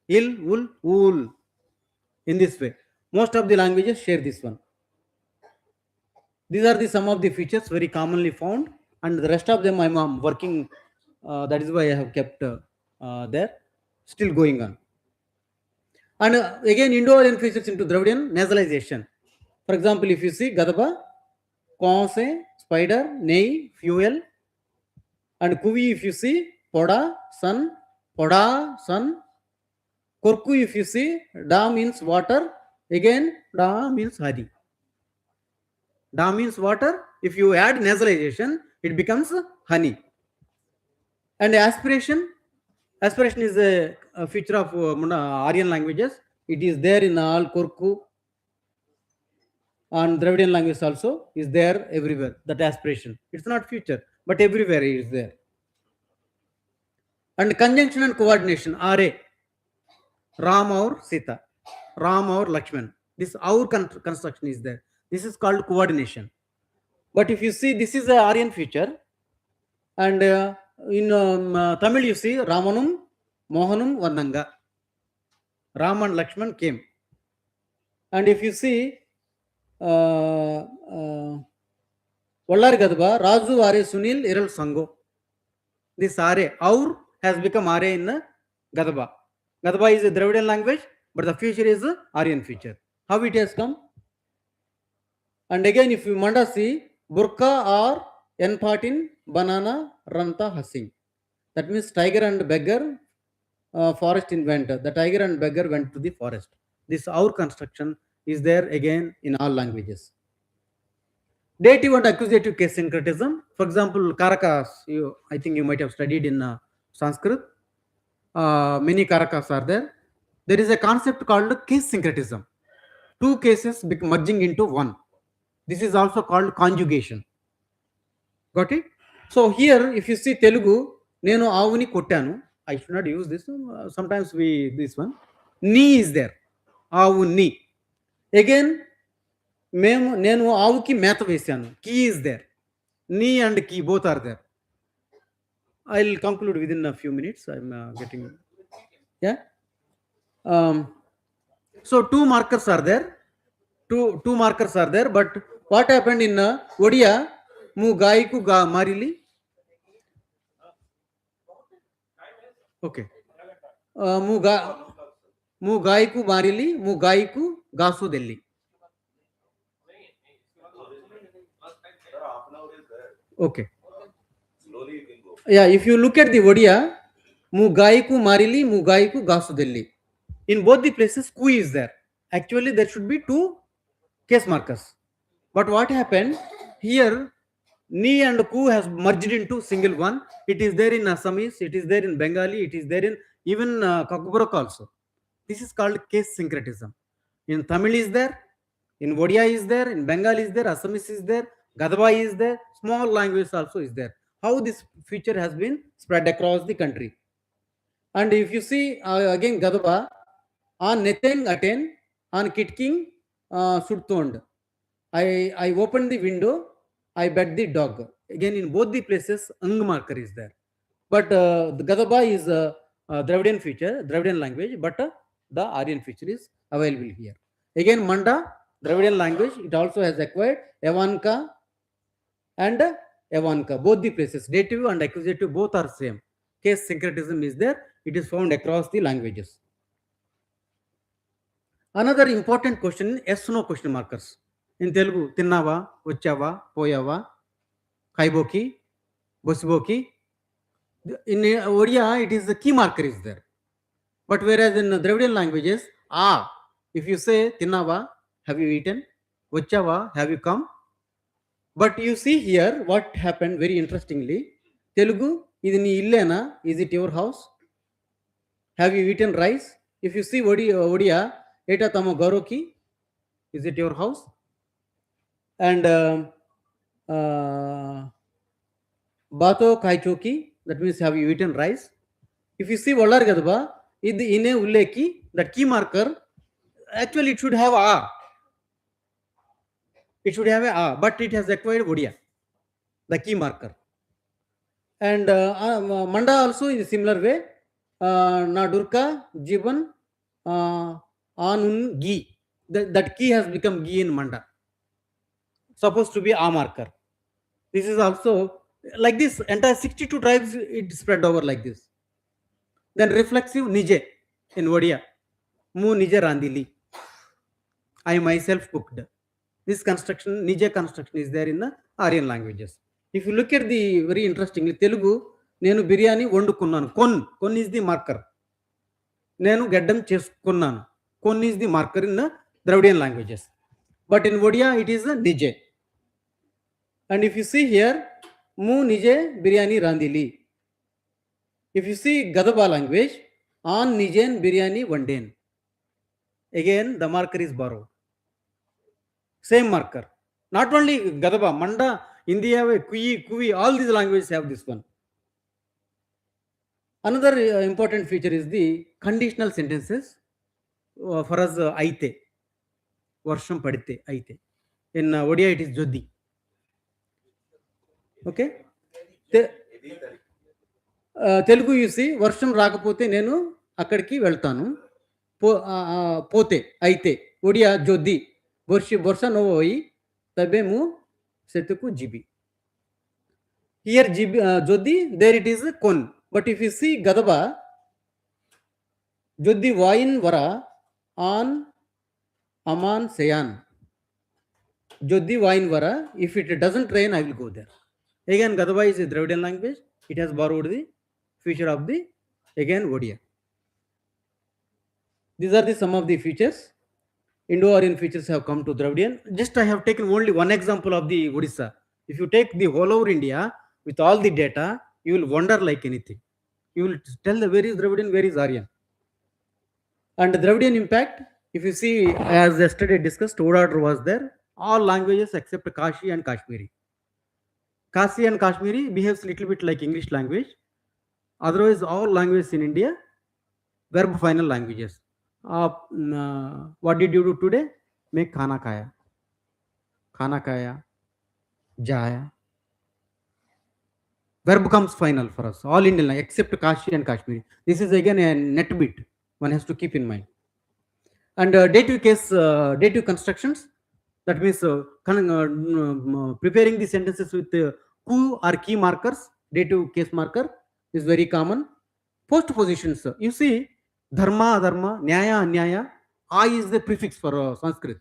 Il, ul. In this way. Most of the languages share this one. These are the some of the features very commonly found, and the rest of them I'm working. That is why I have kept there, still going on. And again, Indo-Aryan features into Dravidian nasalization. For example, if you see Gadaba, Konse, spider, nei, fuel, and Kuvi, if you see Poda, sun, Korku, if you see Da means water, again Da means hari. Da means water. If you add nasalization, it becomes honey. And aspiration is a feature of Aryan languages. It is there in all Korku, and Dravidian language also is there everywhere. That aspiration. It's not future, but everywhere it is there. And conjunction and coordination. Are Ram or Sita, Ram or Lakshman. This our construction is there. This is called coordination. But if you see, this is a Aryan feature, and in Tamil you see Ramanum, Mohanum, Vandanga. Ram and Lakshman came. And if you see Vallar Gadaba, Raju Are Sunil Iral Sango. This Are, Aur has become Are in Gadaba. Gadaba is a Dravidian language, but the feature is Aryan feature. How it has come? And again, if you Manda see, Burka or Enpatin, Banana, Ranta, Hasing. That means tiger and beggar, forest inventor. The tiger and beggar went to the forest. This our construction is there again in all languages. Dative and accusative case syncretism. For example, Karakas, I think you might have studied in Sanskrit. Many Karakas are there. There is a concept called case syncretism. Two cases merging into one. This is also called conjugation. Got it? So here, if you see Telugu, Nenu avuni kottanu. I should not use this. Sometimes this one. Ni is there. Avuni. Again, Nenu avuki meta vesyanu. Key is there. Ni and key both are there. I'll conclude within a few minutes. I'm getting. Yeah. So two markers are there. Two markers are there. But what happened in Odia? Mu gaiku ga marili. Okay. Mu gaiku marili, mu gaiku gasu delli. Okay. Yeah, if you look at the Odia, mu gaiku marili, mu gaiku gasu delli. In both the places, ku is there. Actually, there should be two case markers. But what happened here? Ni and ku has merged into single one. It is there in Assamese, it is there in Bengali, it is there in even Kakuborok also. This is called case syncretism. In Tamil is there, in Odia is there, in Bengal is there, Assamese is there, Gadaba is there, small language also is there. How this feature has been spread across the country. And if you see again Gadaba, on Neteng Aten, on Kitking Surtond. I opened the window, I bet the dog. Again, in both the places, Ang marker is there. But the Gadaba is a Dravidian feature, Dravidian language, but the Aryan feature is available here. Again, Manda, Dravidian language, it also has acquired Evanka and Evanka. Both the places, dative and accusative, both are same. Case syncretism is there. It is found across the languages. Another important question, yes, no question markers. In Telugu, Tinnava, Vachava, Poyava, Kaiboki, Bosiboki. In Odia, it is the key marker is there. But whereas in Dravidian languages, if you say Tinnava, have you eaten? Vachava, have you come? But you see here what happened very interestingly. Telugu, is it your house? Have you eaten rice? If you see Odia, eta tamo garoki, Is it your house? And bato kaichoki, that means have you eaten rice? If you see Valar Gadaba, in a Uleki, that key marker, actually it should have A. It should have a but it has acquired Odia, the key marker. And Manda also in a similar way. Nadurka, Jiban, Anun, Gi. That key has become Gi in Manda. Supposed to be A marker. This is also like this. Entire 62 tribes it spread over like this. Then reflexive Nije in Odia. Mu Nije Randili. I myself cooked. This construction, Nije construction is there in the Aryan languages. If you look at the very interestingly, Telugu, Nenu biryani వండుకున్నాను. Kon is the marker. Nenu geddam చేసుకున్నాను. Kon is the marker in the Dravidian languages. But in Odia, it is a Nije. And if you see here, mu Nije biryani randili. If you see Gadaba language, on Nijen biryani vandain. Again, the marker is borrowed. Same marker. Not only Gadaba, Manda, India, Kui, all these languages have this one. Another important feature is the conditional sentences. For us, aite. Varsham padite, aite. In Odia, it is Jodi. Okay? Telugu, you see, వర్షం రాకపోతే నేను అక్కడికి వెళ్తాను. పోతే అయితే ఒడియా జొద్ది బొర్ష నోయి తబేము సెతుకు జిబి. Here jodi, there it is kon. But if you see Gadaba, jodi vain vara on aman sayan. Jodi vain vara, if it doesn't rain, I will go there. Again, Gadaba is a Dravidian language. It has borrowed the feature of the, again, Odia. These are the some of the features. Indo-Aryan features have come to Dravidian. Just I have taken only one example of the Odisha. If you take the whole over India with all the data, you will wonder like anything. You will tell the where is Dravidian, where is Aryan. And the Dravidian impact, if you see, as yesterday discussed, order was there. All languages except Kashi and Kashmiri. Kasi and Kashmiri behaves little bit like English language. Otherwise, all languages in India, verb final languages. What did you do today? Make khana kaya, jaya. Verb comes final for us, all Indian language except Kashi and Kashmiri. This is again a net bit one has to keep in mind. And dative constructions, that means preparing the sentences with ku or key markers, dative case marker is very common. Postpositions, you see, dharma, adharma, nyaya, anyaya, I is the prefix for Sanskrit.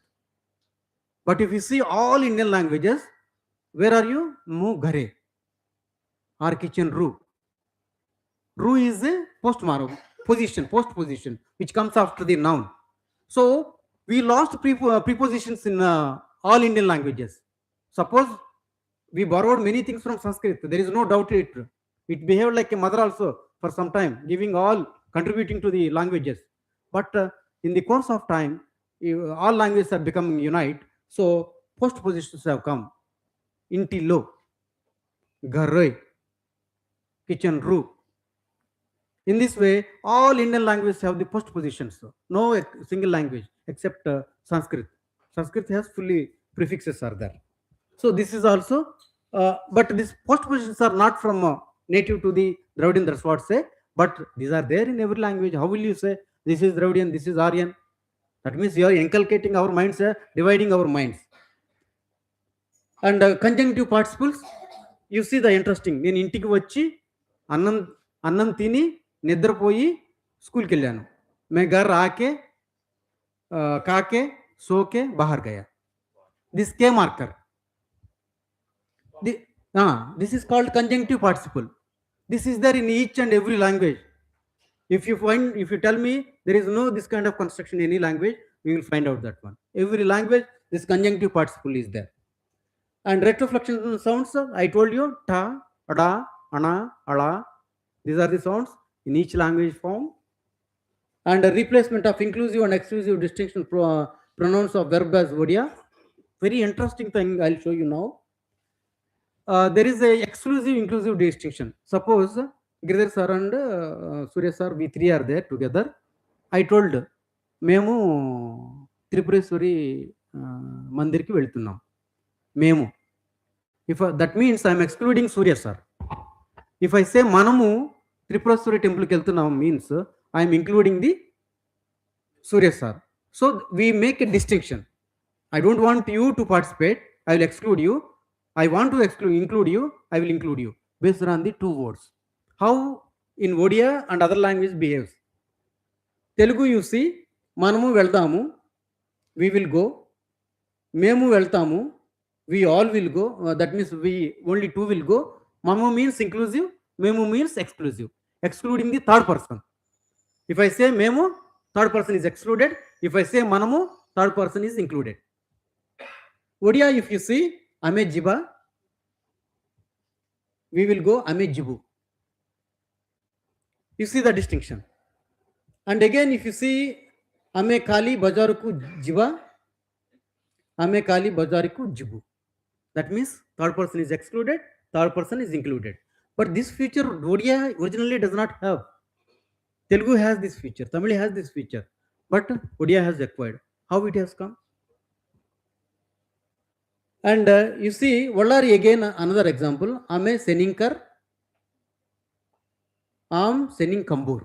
But if you see all Indian languages, where are you? Mu ghare or kitchen ru. Ru is a postposition, which comes after the noun. So we lost prepositions in all Indian languages. Suppose we borrowed many things from Sanskrit. There is no doubt it behaved like a mother also for some time, giving all, contributing to the languages. But in the course of time, all languages are becoming unite. So postpositions have come. Inti lo, garoi, kitchen ru. In this way, all Indian languages have the postpositions. No single language except Sanskrit. Sanskrit has fully prefixes are there. So this is also, but these postpositions are not from native to the Dravidian, that's what say, but these are there in every language. How will you say this is Dravidian, this is Aryan? That means you are inculcating our minds, dividing our minds. And conjunctive participles, you see the interesting. నేను ఇంటికి వచ్చి అన్నం తిని నిద్రపోయి స్కూల్కి వెళ్ళాను. मैं घर आके खाके सो के बाहर गया. This K marker. This is called conjunctive participle. This is there in each and every language. If you tell me there is no this kind of construction in any language, we will find out that one. Every language, this conjunctive participle is there. And retroflexion sounds, I told you, ta, ada, ana, ala. These are the sounds in each language form. And a replacement of inclusive and exclusive distinction pronouns of verb as Odia. Very interesting thing I'll show you now. There is a exclusive inclusive distinction. Suppose Giridhar sir and Surya sir, we three are there together. I told మేము త్రిపురేశ్వరి మందిర్కి వెళ్తున్నాం మేము. If that means I am excluding Surya sir. If I say మనము త్రిపురేశ్వరి టెంపుల్కి వెళ్తున్నాం means I am including the Surya sir. So we make a distinction. I don't want you to participate. I will exclude you. I want to include you. I will include you based on the two words. How in Odia and other language behaves. Telugu you see, మనము వెళ్తాము, we will go. మేము వెళ్తాము, we all will go. That means we only two will go. మనము means inclusive, మేము means exclusive, excluding the third person. If I say మేము, third person is excluded. If I say మనము, third person is included. Odia, if you see, ame jiba, we will go ame jibu. You see the distinction. And again, if you see ame kali bazaruku jiba, ame kali bazaruku jibu. That means third person is excluded, third person is included. But this feature Odia originally does not have. Telugu has this feature, Tamil has this feature, but Odia has acquired. How it has come? And you see, Vallari again another example. Ame Seninkar, Am Sening Kambur.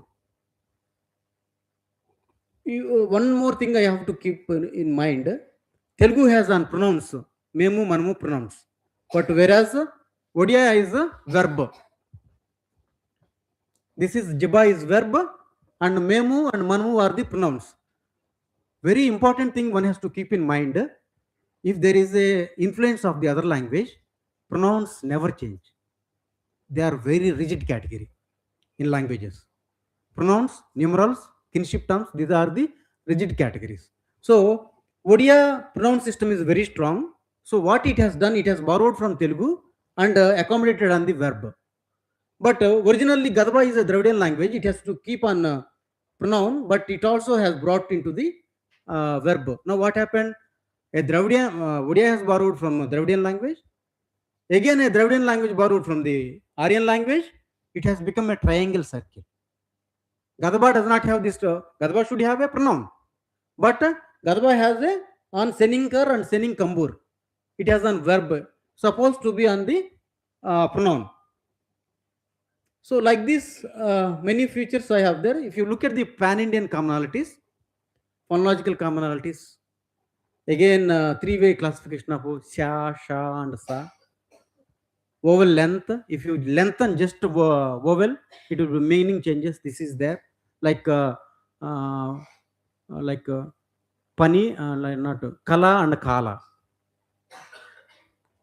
One more thing I have to keep in mind. Telugu has on pronouns, memu manamu pronouns, but whereas Odia is a verb. This is jiba is verb and memu and manamu are the pronouns. Very important thing one has to keep in mind. If there is a influence of the other language, pronouns never change. They are very rigid category in languages. Pronouns, numerals, kinship terms, these are the rigid categories. So Odia pronoun system is very strong. So what it has done, it has borrowed from Telugu and accommodated on the verb. But originally Gadaba is a Dravidian language. It has to keep on pronoun, but it also has brought into the verb. Now what happened? A Dravidian, Odia has borrowed from Dravidian language. Again, a Dravidian language borrowed from the Aryan language. It has become a triangle circle. Gadaba does not have this. Gadaba should have a pronoun. But Gadaba has a on Seninkar and Sening Kambur. It has on verb. Supposed to be on the pronoun. So like this, many features I have there. If you look at the pan-Indian commonalities, phonological commonalities, again, three-way classification of sha, sha, and sa. Vowel length. If you lengthen just vowel, it will be meaning changes. This is there, like pani, like not kala and kala.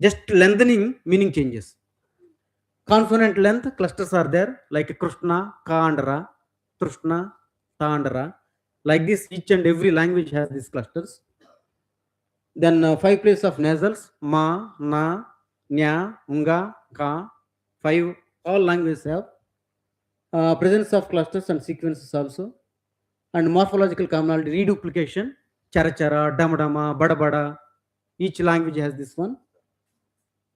Just lengthening, meaning changes. Consonant length clusters are there, like Krishna, Kaandra, Trishna, Taandra. Like this, each and every language has these clusters. Then 5 places of nasals, ma, na, nya, unga, ka. 5, all languages have. Presence of clusters and sequences also. And morphological commonality, reduplication, chara chara, dama dama, bada bada. Each language has this one.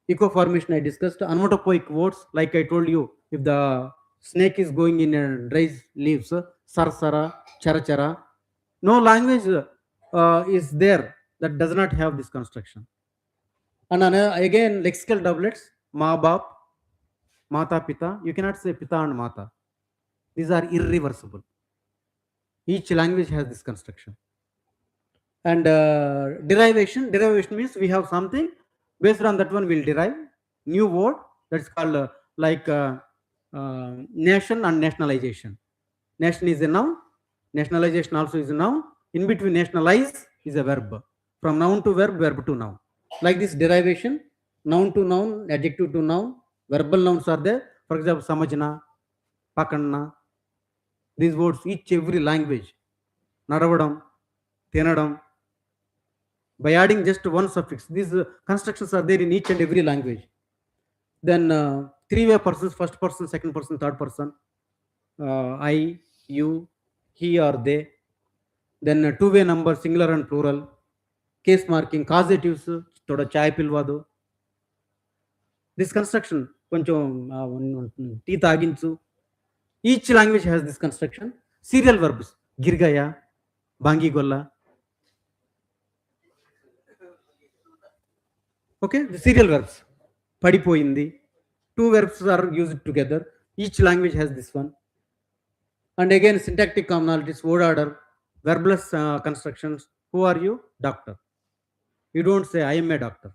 Eco formation I discussed. Onomatopoeic words, like I told you, if the snake is going in dry leaves, sarsara, chara chara. No language is there that does not have this construction. And again, lexical doublets, ma bap, mata pita. You cannot say pita and mata. These are irreversible. Each language has this construction. And derivation means we have something, based on that one we'll derive new word, that's called nation and nationalization. Nation is a noun, nationalization also is a noun. In between nationalize is a verb. From noun to verb, verb to noun. Like this derivation, noun to noun, adjective to noun, verbal nouns are there. For example, samajna, pakanna. These words, each every language. Nadavadam, tenadam. By adding just one suffix, these constructions are there in each and every language. Then 3-way persons, first person, second person, third person. I, you, he or they. Then 2-way number, singular and plural. Case marking, causatives, थोड़ा चाय पिलवा दो. This construction, కొంచెం tea తాగించు. Each language has this construction. Serial verbs, గిర్ గయా, బాంగి గొల్ల. Okay, the serial verbs, పడిపోయింది. Two verbs are used together. Each language has this one. And again, syntactic commonalities, word order, verbless constructions. Who are you? Doctor. You don't say I am a doctor.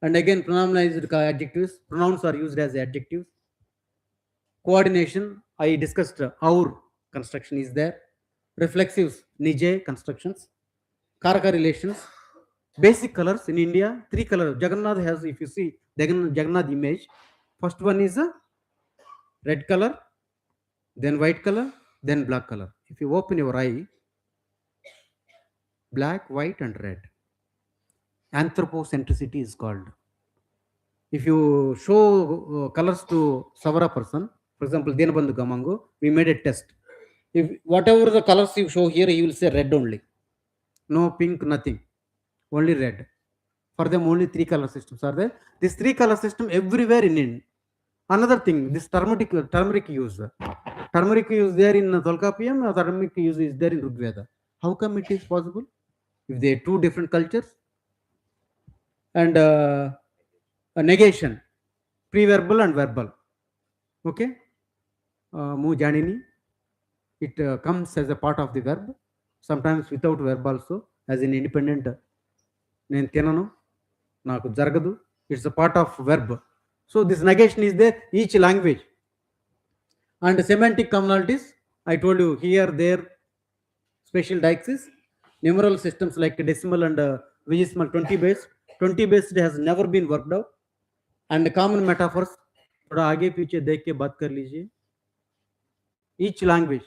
And again, pronominalized adjectives, pronouns are used as adjectives. Coordination, I discussed our construction is there. Reflexives, nije constructions. Karaka relations. Basic colors in India, 3 colors. Jagannath has, if you see Jagannath image, first one is a red color, then white color, then black color. If you open your eye, black, white, and red. Anthropocentricity is called. If you show colors to Savara person, for example, Dinabandhu Gamango, we made a test. If whatever the colors you show here, he will say red only. No pink, nothing. Only red. For them, only 3 color systems are there. This 3 color system everywhere in India. Another thing, this turmeric use. Turmeric use there in Tolkappiyam, turmeric use is there in Rigveda. How come it is possible? If they are 2 different cultures. And a negation, pre-verbal and verbal. Okay, mu janini, it comes as a part of the verb, sometimes without verb also, as an independent. Nen tinanu, naku jaragadu, it's a part of verb. So this negation is there each language. And semantic commonalities, I told you here, there, special deixis, numeral systems like decimal and vigesimal 20 based. 20 based has never been worked out. And common metaphors, थोड़ा आगे पीछे देख के बात कर लीजिए. Each language.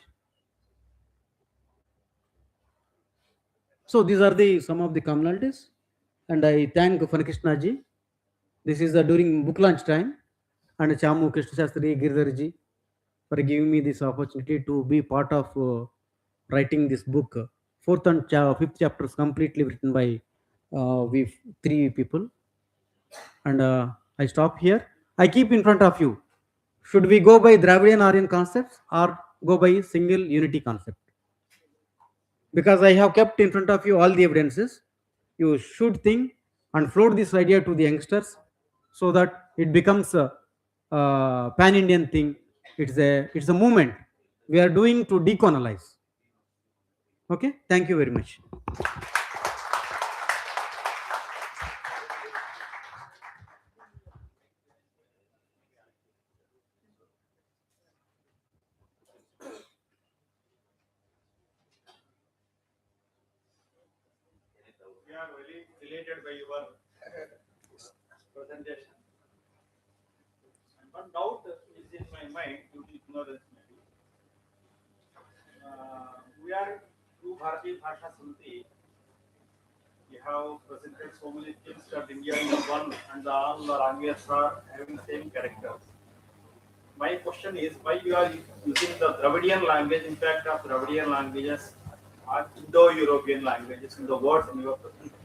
So these are the some of the commonalities, and I thank Krishna ji. This is during book launch time, and Chamu Krishna Shastri Girdhar ji for giving me this opportunity to be part of writing this book. 4th and 5th chapters completely written by we 3 people. And I stop here. I keep in front of you. Should we go by Dravidian Aryan concepts or go by single unity concept? Because I have kept in front of you all the evidences. You should think and float this idea to the youngsters so that it becomes a pan-Indian thing. It's a movement we are doing to decolonize. Okay, thank you very much. We are very delighted by your presentation. And one doubt is in my mind due to ignorance maybe. We are through Bharatiya Bhasha Samiti. We have presented so many things that India is one and all the languages are having same characters. My question is why you are using the Dravidian language, impact of Dravidian languages or Indo-European languages in the words in your presentation?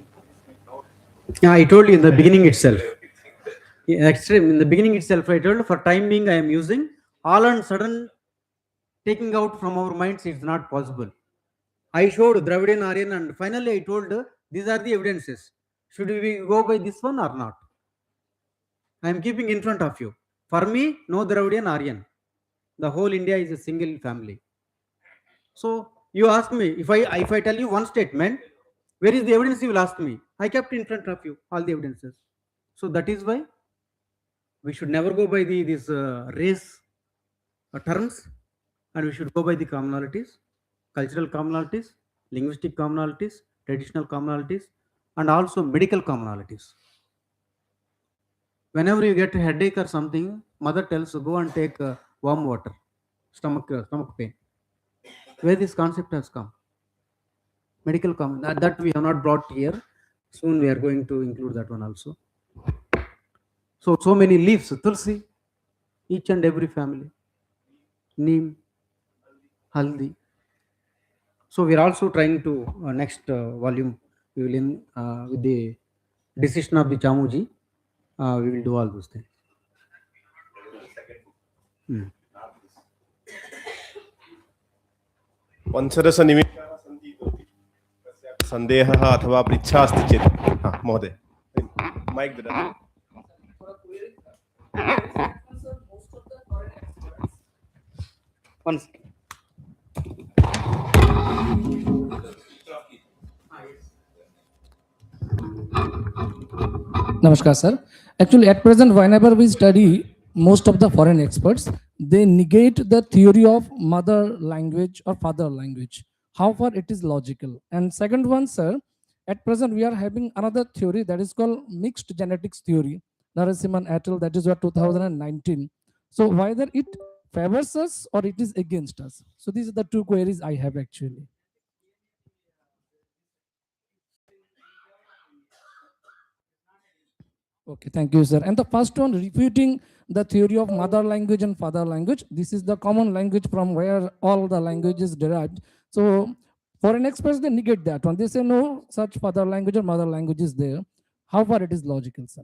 Yeah, I told you in the beginning itself. Yeah, actually, in the beginning itself, I told for time being I am using. All and sudden taking out from our minds is not possible. I showed Dravidian Aryan and finally I told these are the evidences. Should we go by this one or not? I am keeping in front of you. For me, no Dravidian Aryan. The whole India is a single family. So you ask me, if I tell you one statement, where is the evidence, you will ask me. I kept in front of you all the evidences. So that is why we should never go by these race terms, and we should go by the commonalities, cultural commonalities, linguistic commonalities, traditional commonalities, and also medical commonalities. Whenever you get a headache or something, mother tells go and take warm water, stomach pain. Where this concept has come? Medical that we have not brought here. Soon we are going to include that one also. So many leaves, tulsi, each and every family, neem, haldi. So we are also trying to next volume We will in with the decision of the Chamuji, we will do all those things. पञ्चदश निमेषाः सन्ति इतोपि कस्यापि सन्देहः अथवा पृच्छा अस्ति चेत् महोदय mic ददातु One second. Namaskar, sir. Actually, at present, whenever we study most of the foreign experts, they negate the theory of mother language or father language. How far it is logical? And second one, sir, at present we are having another theory that is called mixed genetics theory. Narasimhan et al. That is what 2019. So whether it favors us or it is against us. So these are the two queries I have actually. Okay, thank you, sir. And the first one, refuting the theory of mother language and father language. This is the common language from where all the languages derived. So foreign experts, they negate that one. They say no such father language or mother language is there. How far it is logical, sir?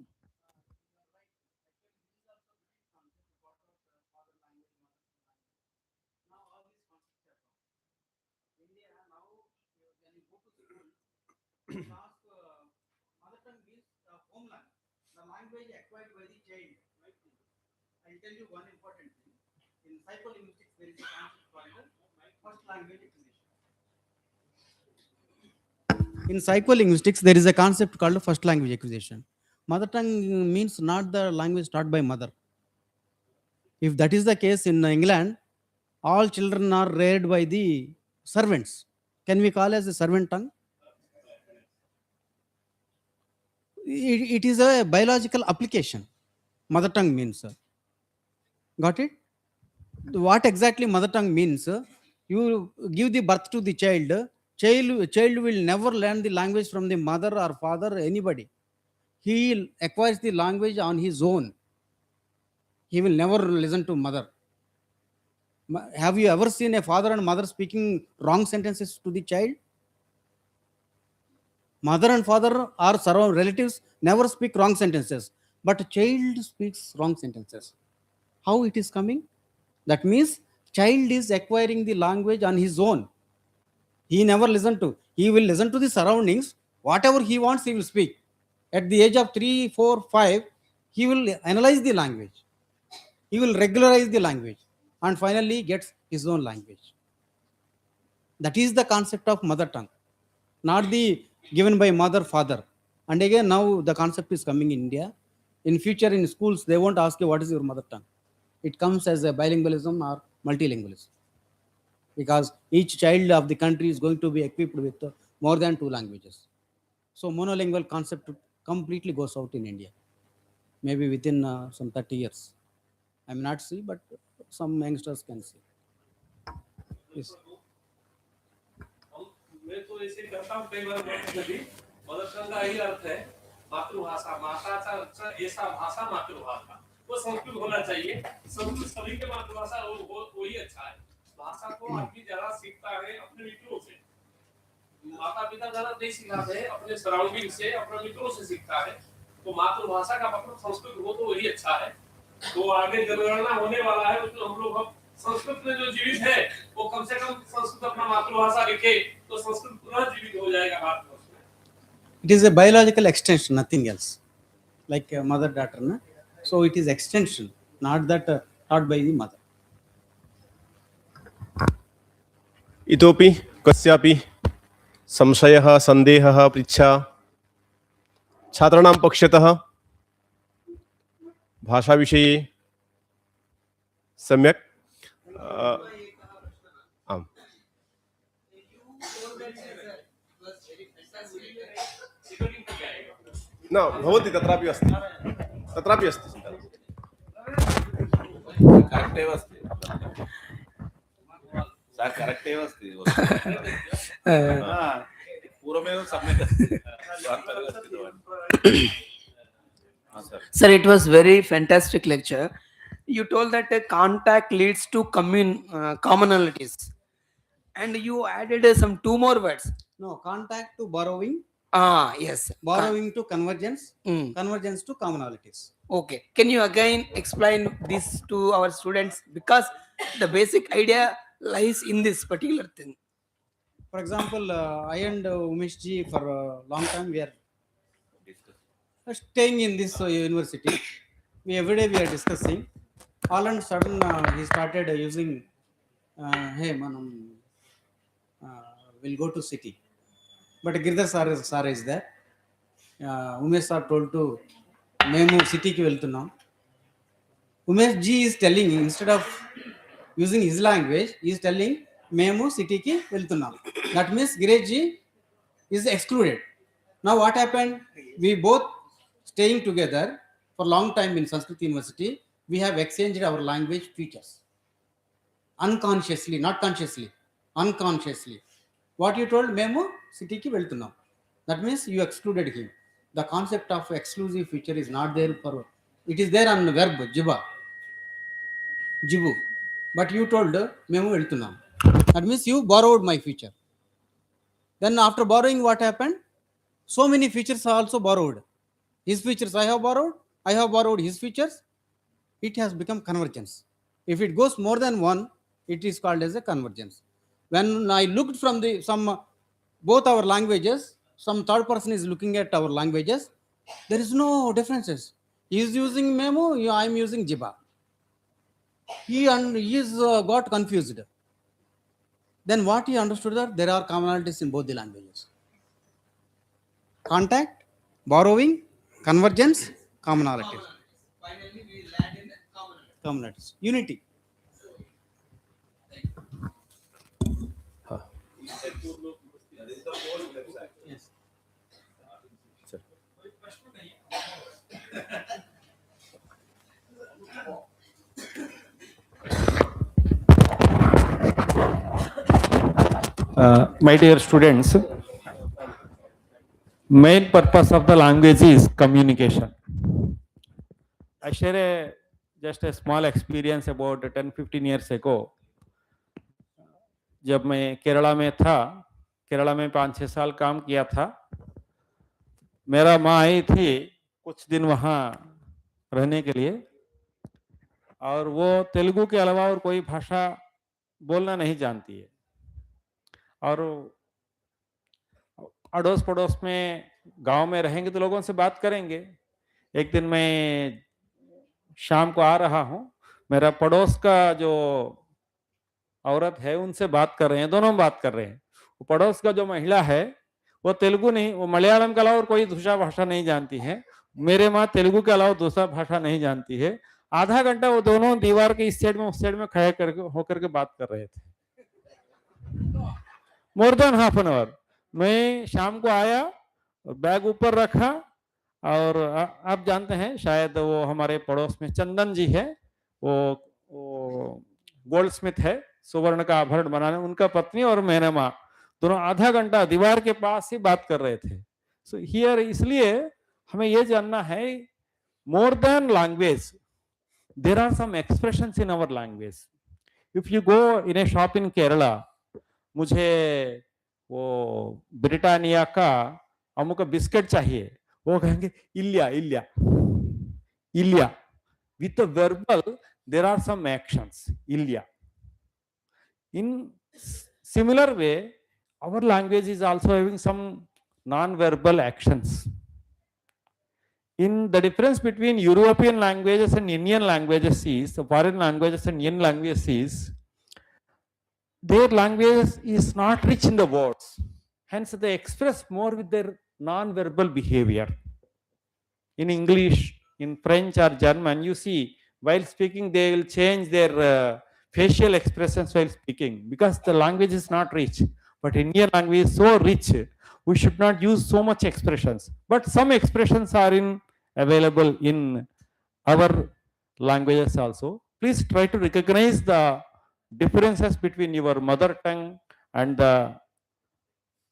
Language acquired by the child. I'll tell you one important thing. In psycholinguistics, there is a concept called first language acquisition. In psycholinguistics, there is a concept called first language acquisition. Mother tongue means not the language taught by mother. If that is the case in England, all children are reared by the servants. Can we call as a servant tongue? It is a biological application. Mother tongue means. Got it? What exactly mother tongue means? You give the birth to the child. Child will never learn the language from the mother or father or anybody. He acquires the language on his own. He will never listen to mother. Have you ever seen a father and mother speaking wrong sentences to the child? Mother and father are surround relatives, never speak wrong sentences, but child speaks wrong sentences. How it is coming? That means child is acquiring the language on his own. He never listen to. He will listen to the surroundings. Whatever he wants, he will speak. At the age of 3, 4, 5, he will analyze the language. He will regularize the language and finally gets his own language. That is the concept of mother tongue, not the given by mother, father. And again, now the concept is coming in India. In future, in schools, they won't ask you what is your mother tongue. It comes as a bilingualism or multilingualism, because each child of the country is going to be equipped with more than 2 languages. So monolingual concept completely goes out in India, maybe within some 30 years. I may not see, but some youngsters can see. Yes. मैं तो ऐसे करता हूँ कई बार mother tongue का ही अर्थ है मातृभाषा माता का ऐसा भाषा मातृभाषा वो संस्कृत होना चाहिए संस्कृत सभी के मातृभाषा वही अच्छा है भाषा को आदमी ज्यादा सीखता है अपने मित्रों से माता पिता ज्यादा नहीं सिखाते हैं अपने सराउंडिंग से अपने मित्रों से सीखता है तो मातृभाषा का मतलब संस्कृत हो तो वही अच्छा है तो आगे जनगणना होने वाला है उसमें हम लोग संस्कृत में जो जीवित है वो कम से कम संस्कृत अपना मातृभाषा लिखे तो संस्कृत पुनः जीवित हो जाएगा भारतवर्ष में. It is a biological extension, nothing else. Like a mother daughter, na? So it is extension, not that taught by the mother. इतोपि कस्यापि संशयः सन्देहः पृच्छा छात्राणां पक्षतः भाषाविषये सम्यक् आम् न भवति तत्रापि अस्ति करेक्ट् एव अस्ति सः करेक्ट् एव अस्ति पूर्वमेव सम्यक् अस्ति Sir, it was very fantastic lecture. You told that contact leads to commonalities, and you added some 2 more words. No, contact to borrowing, Ah, yes. Borrowing to convergence, Mm. convergence to commonalities. Okay. Can you again explain this to our students? Because the basic idea lies in this particular thing. For example, I and Umesh ji for a long time we are staying in this university. We every day we are discussing. All and sudden he started using, hey manam, we'll go to city. But Girdhar sir is there. Umesh sir told to మేము సిటీకి వెళ్తున్నాం. Umesh ji is telling, instead of using his language, he is telling మేము సిటీకి వెళ్తున్నాం. That means Giresh ji is excluded. Now what happened? We both staying together for long time in Sanskrit University. We have exchanged our language features unconsciously, not consciously, unconsciously. What you told, మేము సిటీకి వెళ్తున్నాం. That means you excluded him. The concept of exclusive feature is not there for. It is there on the verb jiba, jibu. But you told మేము వెళ్తున్నాం. That means you borrowed my feature. Then after borrowing, what happened? So many features are also borrowed. His features I have borrowed his features. It has become convergence. If it goes more than one, it is called as a convergence. When I looked from both our languages, some third person is looking at our languages, there is no differences. He is using memo, I am using jiba. He is got confused. Then what he understood, that there are commonalities in both the languages. Contact, borrowing, convergence, commonalities. Finally, we land in Commonalities. Unity. Yes. My dear students, main purpose of the language is communication. I share just a small experience about 10-15 years ago. जब मैं केरला में था, केरला में 5-6 साल काम किया था, मेरा माँ आई थी कुछ दिन वहाँ रहने के लिए, और वो तेलुगु के अलावा और कोई भाषा बोलना नहीं जानती है, और अड़ोस पड़ोस में गांव में रहेंगे तो लोगों से बात करेंगे. एक दिन मैं शाम को आ रहा हूँ, मेरा पड़ोस का जो औरत है उनसे बात कर रहे हैं, दोनों बात कर रहे हैं. वो पड़ोस का जो महिला है वो तेलुगु नहीं, वो मलयालम के अलावा और कोई दूसरा भाषा नहीं जानती है. मेरे माँ तेलुगु के अलावा दूसरा भाषा नहीं जानती है. आधा घंटा वो दोनों दीवार के इस साइड में उस साइड में खड़े करके होकर के बात कर रहे थे. More than half an hour. मैं शाम को आया, बैग ऊपर रखा, और आप जानते हैं शायद वो हमारे पड़ोस में चंदन जी है, वो गोल्ड स्मिथ है, सुवर्ण का आभरण बनाने, उनका पत्नी और मेरे माँ दोनों आधा घंटा दीवार के पास ही बात कर रहे थे. सो हियर इसलिए हमें ये जानना है, more than language there are some expressions in our language. If you go in a shop in Kerala, मुझे वो ब्रिटानिया का अमुक बिस्किट चाहिए, वो कहेंगे इल्या इल्या इल्या. With verbal there are some actions, इल्या. In similar way, our language is also having some non-verbal actions. In the difference between European languages and Indian languages is, foreign languages and Indian languages is, their language is not rich in the words. Hence, they express more with their non-verbal behavior. In English, in French or German, you see, while speaking, they will change their facial expressions while speaking because the language is not rich. But Indian language is so rich, we should not use so much expressions. But some expressions are available in our languages also. Please try to recognize the differences between your mother tongue and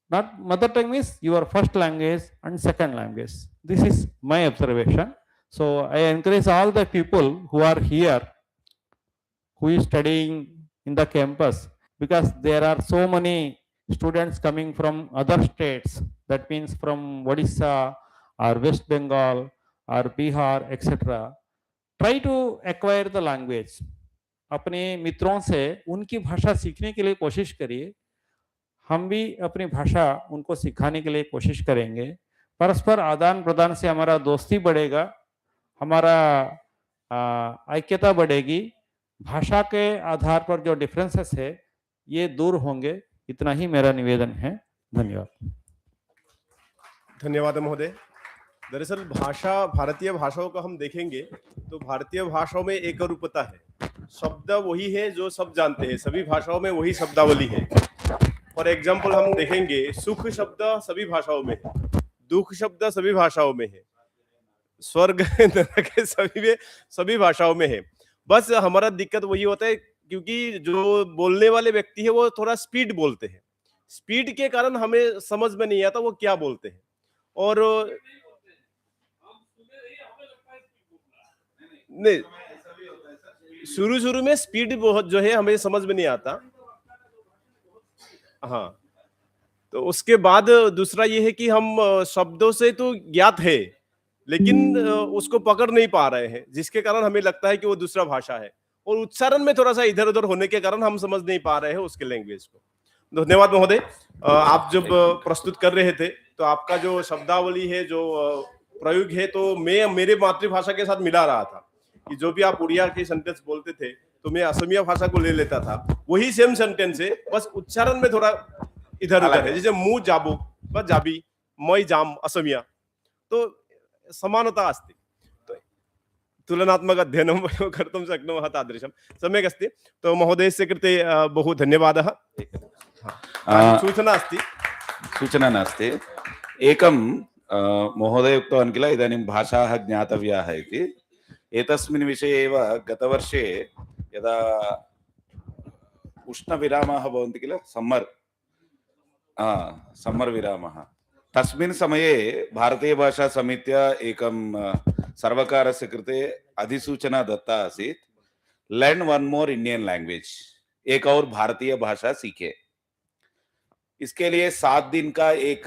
not mother tongue means your first language and second language. This is my observation. So I encourage all the people who are here, who is studying in the campus, because there are so many students coming from other states that means from Odisha or West Bengal or Bihar, etc. Try to acquire the language. अपने मित्रों से उनकी भाषा सीखने के लिए कोशिश करिए. हम भी अपनी भाषा उनको सिखाने के लिए कोशिश करेंगे. परस्पर आदान प्रदान से हमारा दोस्ती बढ़ेगा, हमारा ऐक्यता बढ़ेगी. भाषा के आधार पर जो डिफरेंसेस है ये दूर होंगे. इतना ही मेरा निवेदन है. धन्यवाद. धन्यवाद महोदय. दरअसल भाषा, भारतीय भाषाओं को हम देखेंगे तो भारतीय भाषाओं में एक रूपता है. शब्द वही है जो सब जानते हैं, सभी भाषाओं में वही शब्दावली है. फॉर एग्जाम्पल हम देखेंगे, सुख शब्द सभी भाषाओं में है, दुख शब्द सभी भाषाओं में है, स्वर्ग नरक सभी भाषाओं में है. बस हमारा दिक्कत वही होता है क्योंकि जो बोलने वाले व्यक्ति है वो थोड़ा स्पीड बोलते हैं. स्पीड के कारण हमें समझ में नहीं आता वो क्या बोलते हैं. और नहीं, शुरू में स्पीड बहुत जो है हमें समझ में नहीं आता. हाँ, तो उसके बाद दूसरा ये है कि हम शब्दों से तो ज्ञात है लेकिन उसको पकड़ नहीं पा रहे हैं, जिसके कारण हमें लगता है कि वो दूसरा भाषा है. और उच्चारण में थोड़ा सा इधर उधर होने के कारण हम समझ नहीं पा रहे हैं उसके लैंग्वेज को. धन्यवाद महोदय. आप जब प्रस्तुत कर रहे थे तो आपका जो शब्दावली है, जो प्रयोग है, तो मैं मेरे मातृभाषा के साथ मिला रहा था कि जो भी आप उड़िया के सेंटेंस बोलते थे तो मैं असमिया भाषा को ले लेता था. वही सेम सेंटेंस है, बस उच्चारण में थोड़ा इधर उधर है. जैसे मु जाबो बस जाबी, मई जाम असमिया, तो समानता अस्ति. तो तुलनात्मक अध्ययनं वयं कर्तुं शक्नुमः तादृशं. सम्यक् अस्ति. तो महोदयस्य कृते बहु धन्यवादः. सूचना अस्ति. सूचना नास्ति. एकं महोदय उक्तवान् किल इदानीं भाषाः ज्ञातव्याः इति. एतस्मिन् विषये एव गतवर्षे यदा उष्णविरामः भवन्ति किल, सम्मर् विरामः, तस्मिन् समये भारतीयभाषासमित्या एकं सर्वकारस्य कृते अधिसूचना दत्ता आसीत्. Learn one more Indian language, एक और भारतीय भाषा सीखे. इसके लिए 7 दिन का एक